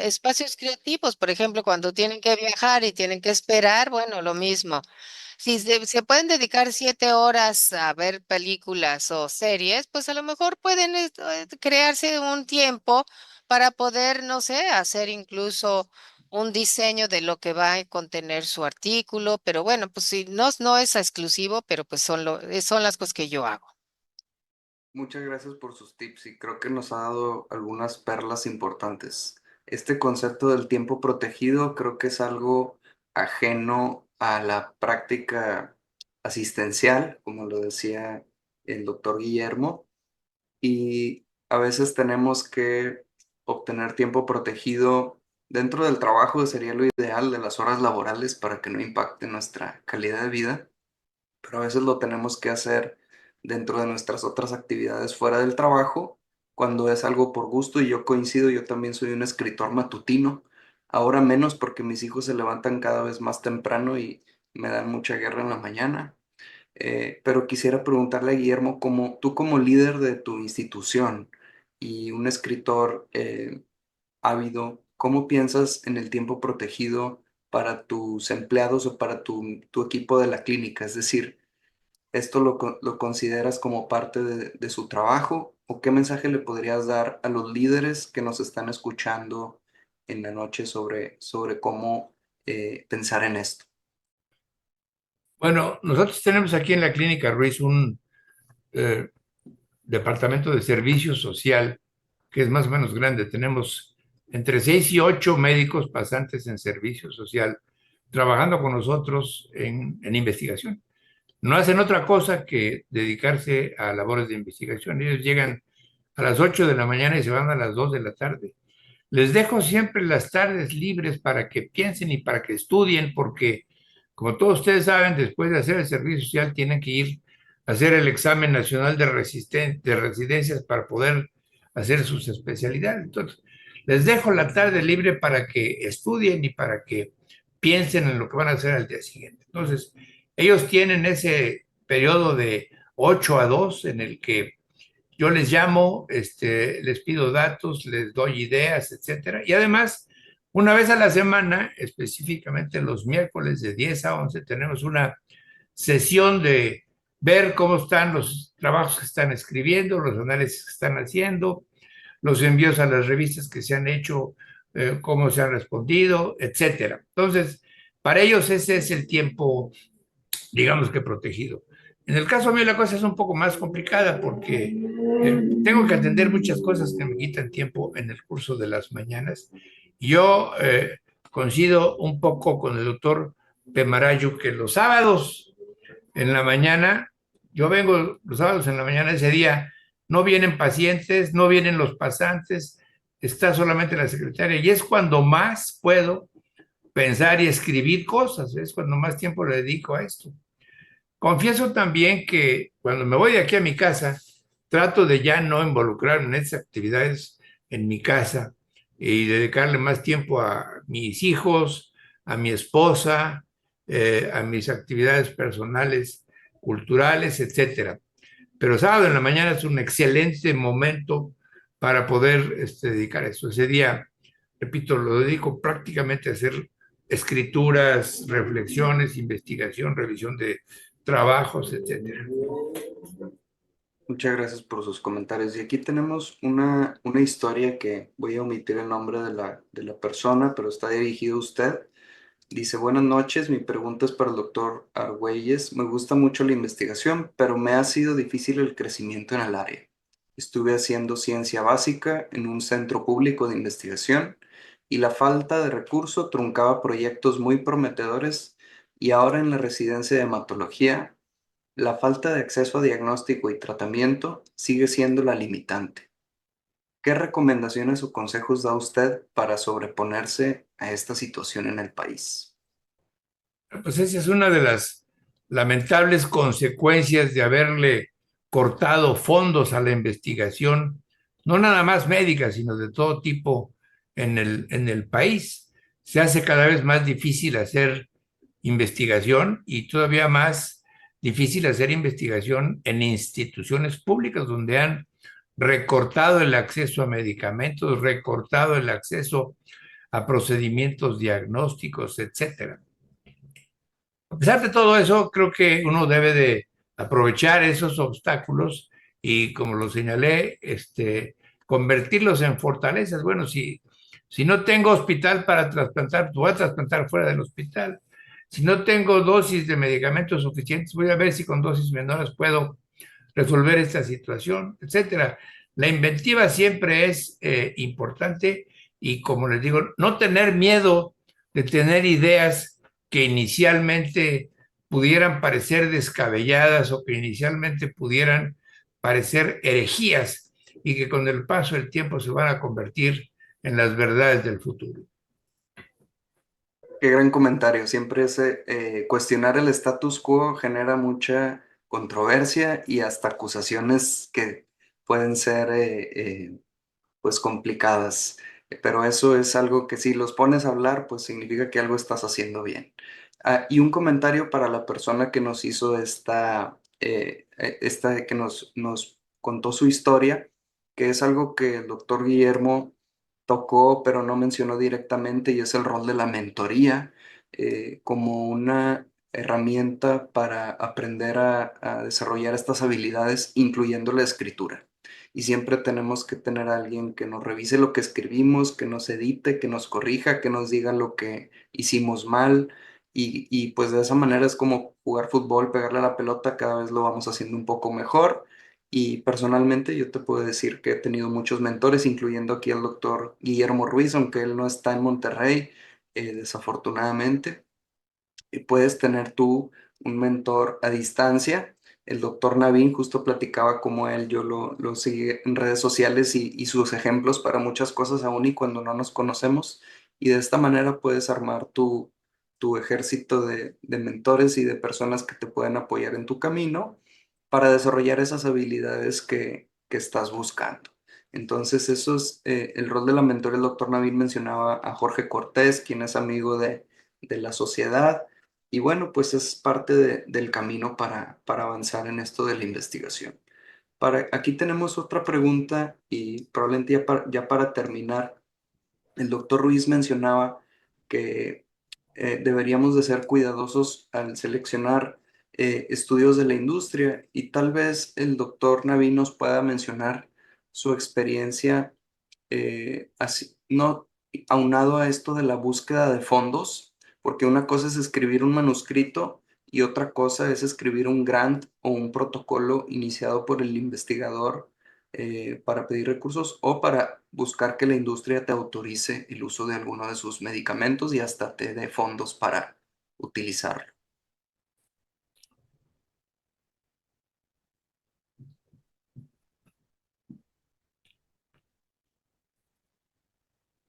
espacios creativos, por ejemplo, cuando tienen que viajar y tienen que esperar, bueno, lo mismo. Si se pueden dedicar 7 horas a ver películas o series, pues a lo mejor pueden crearse un tiempo para poder, no sé, hacer incluso un diseño de lo que va a contener su artículo, pero bueno, pues sí, no es exclusivo, pero pues son las cosas que yo hago. Muchas gracias por sus tips y creo que nos ha dado algunas perlas importantes. Este concepto del tiempo protegido creo que es algo ajeno a la práctica asistencial, como lo decía el doctor Guillermo, y a veces tenemos que obtener tiempo protegido dentro del trabajo, sería lo ideal de las horas laborales para que no impacte nuestra calidad de vida, pero a veces lo tenemos que hacer dentro de nuestras otras actividades fuera del trabajo, cuando es algo por gusto, y yo coincido, yo también soy un escritor matutino, ahora menos porque mis hijos se levantan cada vez más temprano y me dan mucha guerra en la mañana. Pero quisiera preguntarle a Guillermo, como tú como líder de tu institución y un escritor ávido, ¿cómo piensas en el tiempo protegido para tus empleados o para tu equipo de la clínica? Es decir, ¿esto lo consideras como parte de su trabajo? ¿O qué mensaje le podrías dar a los líderes que nos están escuchando en la noche sobre cómo pensar en esto? Bueno, nosotros tenemos aquí en la Clínica Ruiz un eh, departamento de servicio social que es más o menos grande. Tenemos entre 6 y 8 médicos pasantes en servicio social trabajando con nosotros en investigación. No hacen otra cosa que dedicarse a labores de investigación. Ellos llegan a las 8 de la mañana y se van a las 2 de la tarde. Les dejo siempre las tardes libres para que piensen y para que estudien, porque como todos ustedes saben, después de hacer el servicio social tienen que ir a hacer el examen nacional de residencias para poder hacer sus especialidades. Entonces, les dejo la tarde libre para que estudien y para que piensen en lo que van a hacer al día siguiente. Entonces, ellos tienen ese periodo de 8 a 2 en el que yo les llamo, les pido datos, les doy ideas, etcétera. Y además, una vez a la semana, específicamente los miércoles de 10 a 11, tenemos una sesión de ver cómo están los trabajos que están escribiendo, los análisis que están haciendo, los envíos a las revistas que se han hecho, cómo se han respondido, etcétera. Entonces, para ellos ese es el tiempo, digamos que protegido. En el caso mío la cosa es un poco más complicada porque tengo que atender muchas cosas que me quitan tiempo en el curso de las mañanas. Yo coincido un poco con el doctor Temarayo, que los sábados en la mañana, yo vengo los sábados en la mañana, ese día no vienen pacientes, no vienen los pasantes, está solamente la secretaria y es cuando más puedo pensar y escribir cosas, es cuando más tiempo le dedico a esto. Confieso también que cuando me voy de aquí a mi casa, trato de ya no involucrarme en esas actividades en mi casa y dedicarle más tiempo a mis hijos, a mi esposa, a mis actividades personales, culturales, etcétera. Pero sábado en la mañana es un excelente momento para poder dedicar eso. Ese día, repito, lo dedico prácticamente a hacer escrituras, reflexiones, investigación, revisión de trabajos, etcétera. Muchas gracias por sus comentarios. Y aquí tenemos una historia que voy a omitir el nombre de la persona, pero está dirigido a usted. Dice, buenas noches, mi pregunta es para el doctor Argüelles. Me gusta mucho la investigación, pero me ha sido difícil el crecimiento en el área. Estuve haciendo ciencia básica en un centro público de investigación y la falta de recurso truncaba proyectos muy prometedores y ahora en la residencia de hematología, la falta de acceso a diagnóstico y tratamiento sigue siendo la limitante. ¿Qué recomendaciones o consejos da usted para sobreponerse a esta situación en el país? Pues esa es una de las lamentables consecuencias de haberle cortado fondos a la investigación, no nada más médica, sino de todo tipo en el país. Se hace cada vez más difícil hacer investigación y todavía más difícil hacer investigación en instituciones públicas donde han recortado el acceso a medicamentos, recortado el acceso a procedimientos diagnósticos, etcétera. A pesar de todo eso, creo que uno debe de aprovechar esos obstáculos y, como lo señalé, convertirlos en fortalezas. Bueno, si no tengo hospital para trasplantar, pues voy a trasplantar fuera del hospital. Si no tengo dosis de medicamentos suficientes, voy a ver si con dosis menores puedo resolver esta situación, etcétera. La inventiva siempre es importante y, como les digo, no tener miedo de tener ideas que inicialmente pudieran parecer descabelladas o que inicialmente pudieran parecer herejías y que con el paso del tiempo se van a convertir en las verdades del futuro. Qué gran comentario. Siempre ese, cuestionar el status quo genera mucha controversia y hasta acusaciones que pueden ser pues complicadas. Pero eso es algo que si los pones a hablar, pues significa que algo estás haciendo bien. Ah, y un comentario para la persona que nos hizo que nos contó su historia, que es algo que el doctor Guillermo tocó, pero no mencionó directamente, y es el rol de la mentoría como una herramienta para aprender a desarrollar estas habilidades, incluyendo la escritura. Y siempre tenemos que tener a alguien que nos revise lo que escribimos, que nos edite, que nos corrija, que nos diga lo que hicimos mal. Y pues de esa manera es como jugar fútbol, pegarle a la pelota, cada vez lo vamos haciendo un poco mejor. Y personalmente yo te puedo decir que he tenido muchos mentores, incluyendo aquí al doctor Guillermo Ruiz, aunque él no está en Monterrey, desafortunadamente. Y puedes tener tú un mentor a distancia. El doctor Navin justo platicaba como él, yo lo seguí en redes sociales y sus ejemplos para muchas cosas aún y cuando no nos conocemos. Y de esta manera puedes armar tu ejército de mentores y de personas que te pueden apoyar en tu camino para desarrollar esas habilidades que estás buscando. Entonces, eso es el rol de la mentora. El doctor Navin mencionaba a Jorge Cortés, quien es amigo de la sociedad y bueno, pues es parte del camino para avanzar en esto de la investigación. Aquí tenemos otra pregunta y probablemente ya para terminar, el doctor Ruiz mencionaba que deberíamos de ser cuidadosos al seleccionar estudios de la industria y tal vez el doctor Naví nos pueda mencionar su experiencia así, no, aunado a esto de la búsqueda de fondos, porque una cosa es escribir un manuscrito y otra cosa es escribir un grant o un protocolo iniciado por el investigador para pedir recursos o para buscar que la industria te autorice el uso de alguno de sus medicamentos y hasta te dé fondos utilizarlo.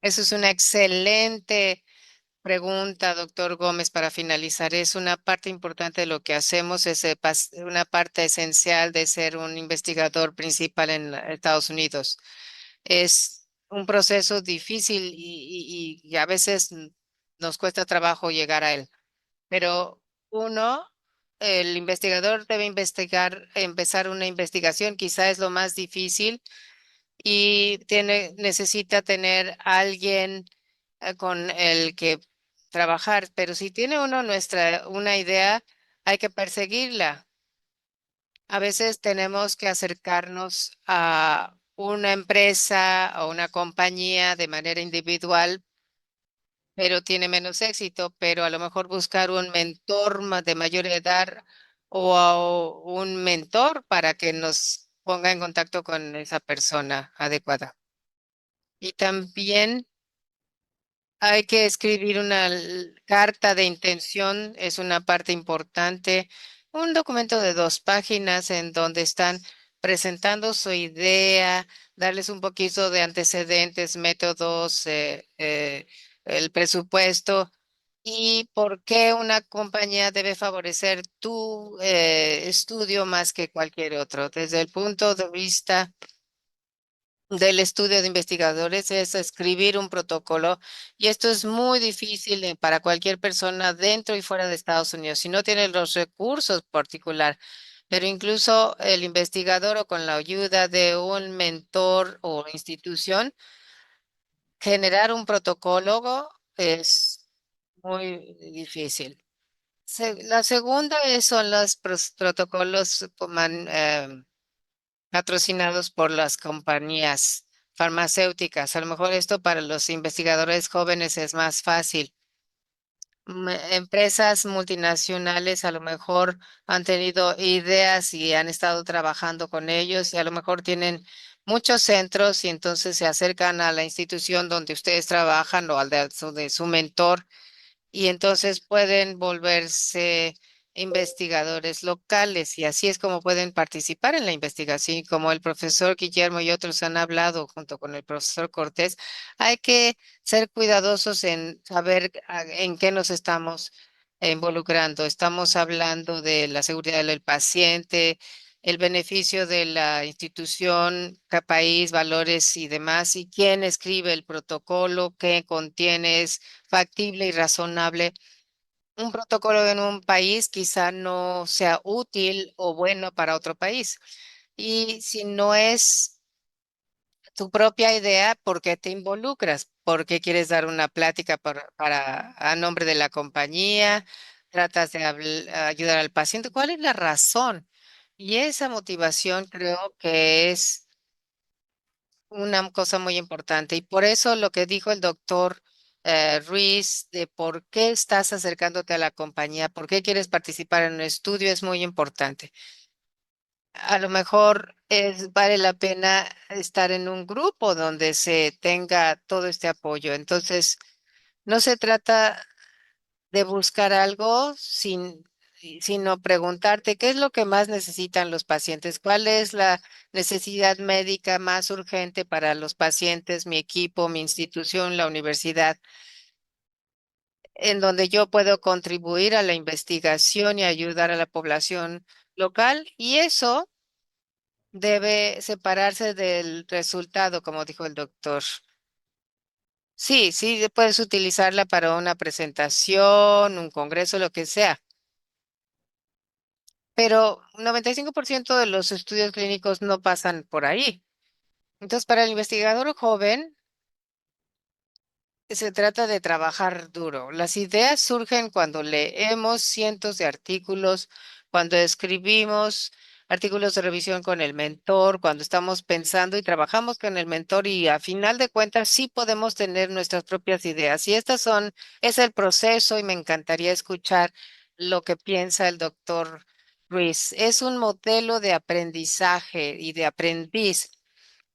Eso es una excelente pregunta, doctor Gómez, para finalizar. Es una parte importante de lo que hacemos, es una parte esencial de ser un investigador principal en Estados Unidos. Es un proceso difícil y a veces nos cuesta trabajo llegar a él, pero uno, el investigador debe empezar una investigación, quizá es lo más difícil y necesita tener alguien con el que trabajar, pero si tiene uno una idea, hay que perseguirla. A veces tenemos que acercarnos a una empresa o una compañía de manera individual, pero tiene menos éxito, pero a lo mejor buscar un mentor de mayor edad o un mentor para que nos ponga en contacto con esa persona adecuada. Y también hay que escribir una carta de intención, es una parte importante, un documento de 2 páginas en donde están presentando su idea, darles un poquito de antecedentes, métodos, el presupuesto y por qué una compañía debe favorecer tu estudio más que cualquier otro. Desde el punto de vista del estudio de investigadores es escribir un protocolo y esto es muy difícil para cualquier persona dentro y fuera de Estados Unidos si no tiene los recursos particular. Pero incluso el investigador o con la ayuda de un mentor o institución, generar un protocolo es muy difícil. La segunda son los protocolos patrocinados por las compañías farmacéuticas. A lo mejor esto para los investigadores jóvenes es más fácil. Empresas multinacionales a lo mejor han tenido ideas y han estado trabajando con ellos y a lo mejor tienen muchos centros y entonces se acercan a la institución donde ustedes trabajan o al de su mentor y entonces pueden volverse investigadores locales y así es como pueden participar en la investigación. Y como el profesor Guillermo y otros han hablado junto con el profesor Cortés, hay que ser cuidadosos en saber en qué nos estamos involucrando. Estamos hablando de la seguridad del paciente, el beneficio de la institución, país, valores y demás, y quién escribe el protocolo, qué contiene, factible y razonable. Un protocolo en un país quizá no sea útil o bueno para otro país. Y si no es tu propia idea, ¿por qué te involucras? ¿Por qué quieres dar una plática a nombre de la compañía? ¿Tratas de ayudar al paciente? ¿Cuál es la razón? Y esa motivación creo que es una cosa muy importante y por eso lo que dijo el doctor Ruiz de por qué estás acercándote a la compañía, por qué quieres participar en un estudio es muy importante. A lo mejor vale la pena estar en un grupo donde se tenga todo este apoyo. Entonces, no se trata de buscar algo sino preguntarte qué es lo que más necesitan los pacientes, cuál es la necesidad médica más urgente para los pacientes, mi equipo, mi institución, la universidad, en donde yo puedo contribuir a la investigación y ayudar a la población local. Y eso debe separarse del resultado, como dijo el doctor. Sí, sí, puedes utilizarla para una presentación, un congreso, lo que sea. Pero 95% de los estudios clínicos no pasan por ahí. Entonces, para el investigador joven, se trata de trabajar duro. Las ideas surgen cuando leemos cientos de artículos, cuando escribimos artículos de revisión con el mentor, cuando estamos pensando y trabajamos con el mentor y a final de cuentas sí podemos tener nuestras propias ideas. Y es el proceso y me encantaría escuchar lo que piensa el doctor Ruiz. Es un modelo de aprendizaje y de aprendiz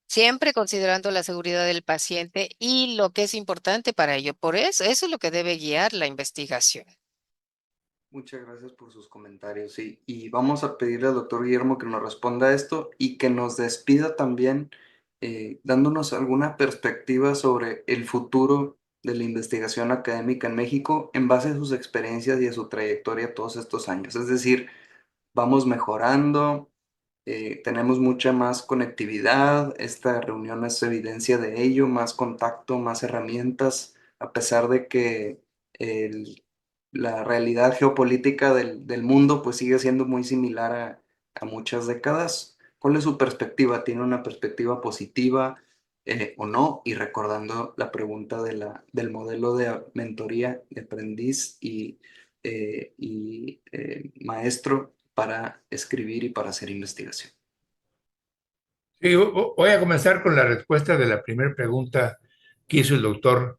siempre considerando la seguridad del paciente y lo que es importante para ello. Por eso es lo que debe guiar la investigación. Muchas gracias por sus comentarios. Y vamos a pedirle al doctor Guillermo que nos responda a esto y que nos despida también dándonos alguna perspectiva sobre el futuro de la investigación académica en México en base a sus experiencias y a su trayectoria todos estos años. Es decir, vamos mejorando, tenemos mucha más conectividad, esta reunión es evidencia de ello, más contacto, más herramientas, a pesar de que el- la realidad geopolítica del mundo pues sigue siendo muy similar a muchas décadas. ¿Cuál es su perspectiva? ¿Tiene una perspectiva positiva o no? Y recordando la pregunta del modelo de mentoría de aprendiz y maestro para escribir y para hacer investigación. Sí, voy a comenzar con la respuesta de la primera pregunta que hizo el doctor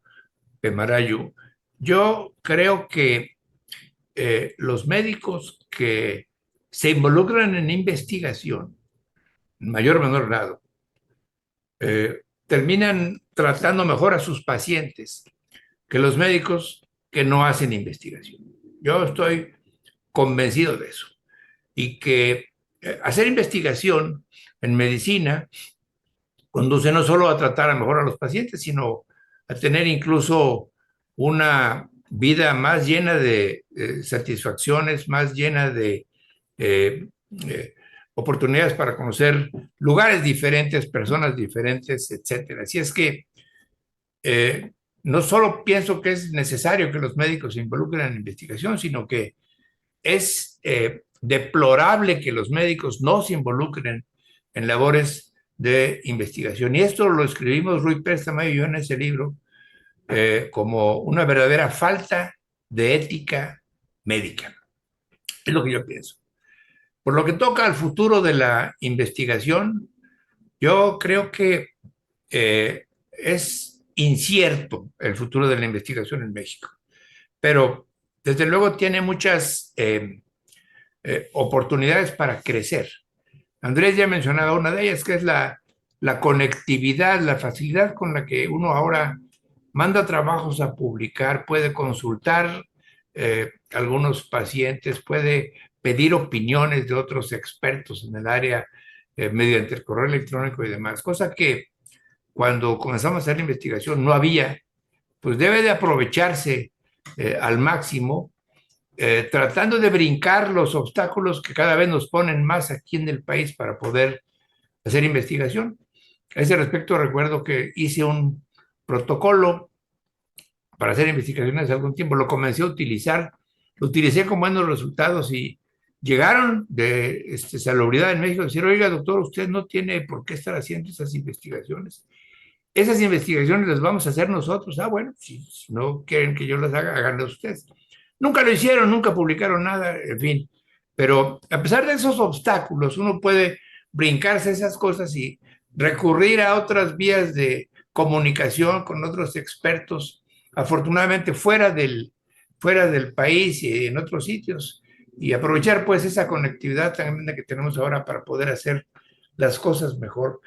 Pemarayu. Yo creo que los médicos que se involucran en investigación, en mayor o menor grado, terminan tratando mejor a sus pacientes que los médicos que no hacen investigación. Yo estoy convencido de eso. Y que hacer investigación en medicina conduce no solo a tratar a mejor a los pacientes, sino a tener incluso una vida más llena de satisfacciones, más llena de eh, eh, oportunidades para conocer lugares diferentes, personas diferentes, etcétera. Así es que eh, no solo pienso que es necesario que los médicos se involucren en investigación, sino que es deplorable que los médicos no se involucren en labores de investigación. Y esto lo escribimos Rui Pérez Tamayo y yo en ese libro como una verdadera falta de ética médica. Es lo que yo pienso. Por lo que toca al futuro de la investigación, yo creo que es incierto el futuro de la investigación en México, pero desde luego tiene muchas oportunidades para crecer. Andrés ya mencionaba una de ellas, que es la conectividad, la facilidad con la que uno ahora manda trabajos a publicar, puede consultar algunos pacientes, puede pedir opiniones de otros expertos en el área mediante el correo electrónico y demás, cosa que cuando comenzamos a hacer la investigación no había, pues debe de aprovecharse al máximo, tratando de brincar los obstáculos que cada vez nos ponen más aquí en el país para poder hacer investigación. A ese respecto recuerdo que hice un protocolo para hacer investigaciones hace algún tiempo, lo comencé a utilizar, lo utilicé con buenos resultados y llegaron de salubridad en México a decir, oiga doctor, usted no tiene por qué estar haciendo esas investigaciones. Esas investigaciones las vamos a hacer nosotros. Ah, bueno, si no quieren que yo las haga, háganlas ustedes. Nunca lo hicieron, nunca publicaron nada, en fin. Pero a pesar de esos obstáculos, uno puede brincarse esas cosas y recurrir a otras vías de comunicación con otros expertos, afortunadamente fuera del país y en otros sitios, y aprovechar pues esa conectividad tan grande que tenemos ahora para poder hacer las cosas mejor.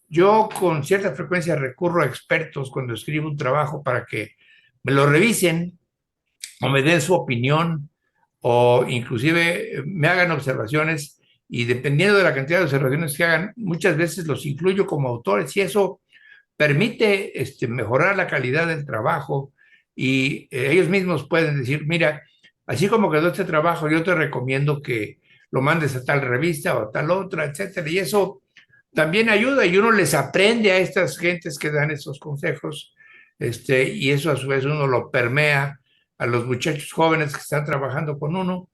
Yo con cierta frecuencia recurro a expertos cuando escribo un trabajo para que me lo revisen o me den su opinión o inclusive me hagan observaciones y dependiendo de la cantidad de observaciones que hagan, muchas veces los incluyo como autores y eso permite mejorar la calidad del trabajo y ellos mismos pueden decir, mira, así como quedó este trabajo, yo te recomiendo que lo mandes a tal revista o a tal otra, etcétera. Y eso también ayuda y uno les aprende a estas gentes que dan esos consejos, y eso a su vez uno lo permea a los muchachos jóvenes que están trabajando con uno.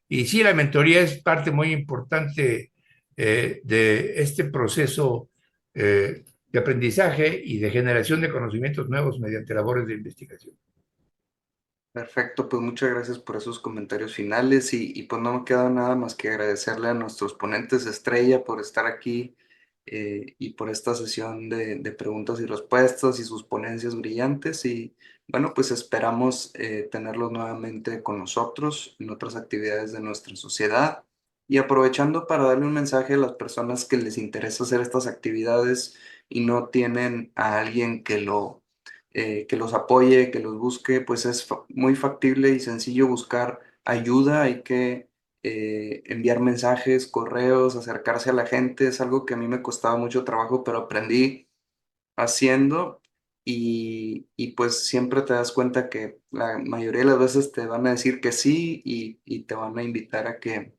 Y sí, la mentoría es parte muy importante de este proceso de aprendizaje y de generación de conocimientos nuevos mediante labores de investigación. Perfecto, pues muchas gracias por esos comentarios finales y pues no me queda nada más que agradecerle a nuestros ponentes estrella por estar aquí y por esta sesión de preguntas y respuestas y sus ponencias brillantes y bueno, pues esperamos tenerlos nuevamente con nosotros en otras actividades de nuestra sociedad y aprovechando para darle un mensaje a las personas que les interesa hacer estas actividades y no tienen a alguien que los apoye, que los busque, pues es muy factible y sencillo buscar ayuda, hay que enviar mensajes, correos, acercarse a la gente. Es algo que a mí me costaba mucho trabajo, pero aprendí haciendo y pues siempre te das cuenta que la mayoría de las veces te van a decir que sí y te van a invitar a que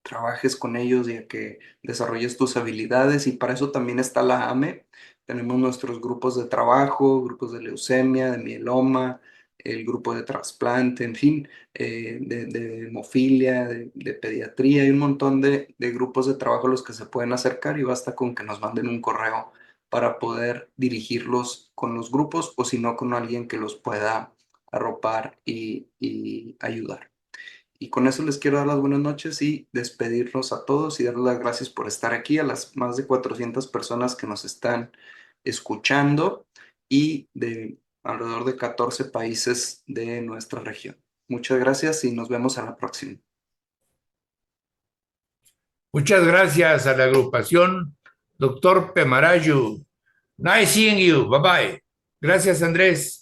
trabajes con ellos y a que desarrolles tus habilidades y para eso también está la AME. Tenemos nuestros grupos de trabajo, grupos de leucemia, de mieloma, el grupo de trasplante, en fin, de hemofilia, de pediatría, hay un montón de grupos de trabajo a los que se pueden acercar y basta con que nos manden un correo para poder dirigirlos con los grupos o si no con alguien que los pueda arropar y ayudar. Y con eso les quiero dar las buenas noches y despedirlos a todos y darles las gracias por estar aquí, a las más de 400 personas que nos están escuchando y de alrededor de 14 países de nuestra región. Muchas gracias y nos vemos a la próxima. Muchas gracias a la agrupación Doctor Pemarayu. Nice seeing you. Bye bye. Gracias, Andrés.